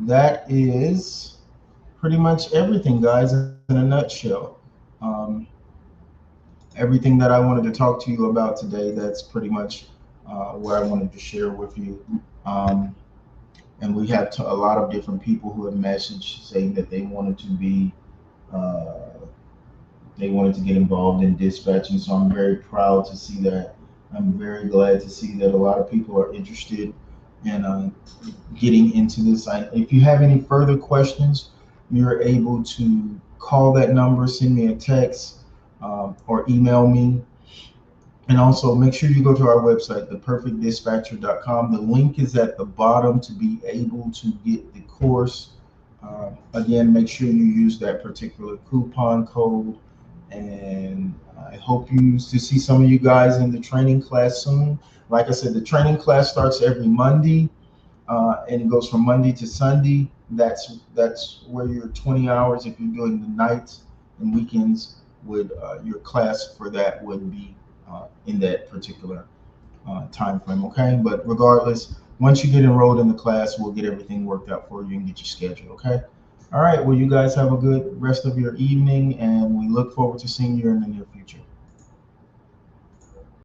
that is pretty much everything, guys, in a nutshell. Um, Everything that I wanted to talk to you about today, that's pretty much what I wanted to share with you. Um, and we have a lot of different people who have messaged saying that uh, they wanted to get involved in dispatching. So I'm very proud to see that. I'm very glad to see that a lot of people are interested in getting into this. If you have any further questions, you're able to call that number, send me a text, or email me. And also make sure you go to our website, theperfectdispatcher.com. The link is at the bottom to be able to get the course. Again, make sure you use that particular coupon code. And I hope to see some of you guys in the training class soon. Like I said, the training class starts every Monday, and it goes from Monday to Sunday. That's where your 20 hours, if you're doing the nights and weekends, would your class for that would be in that particular time frame. Okay, but regardless, once you get enrolled in the class, we'll get everything worked out for you and get you scheduled. Okay. All right. Well, you guys have a good rest of your evening, and we look forward to seeing you in the near future.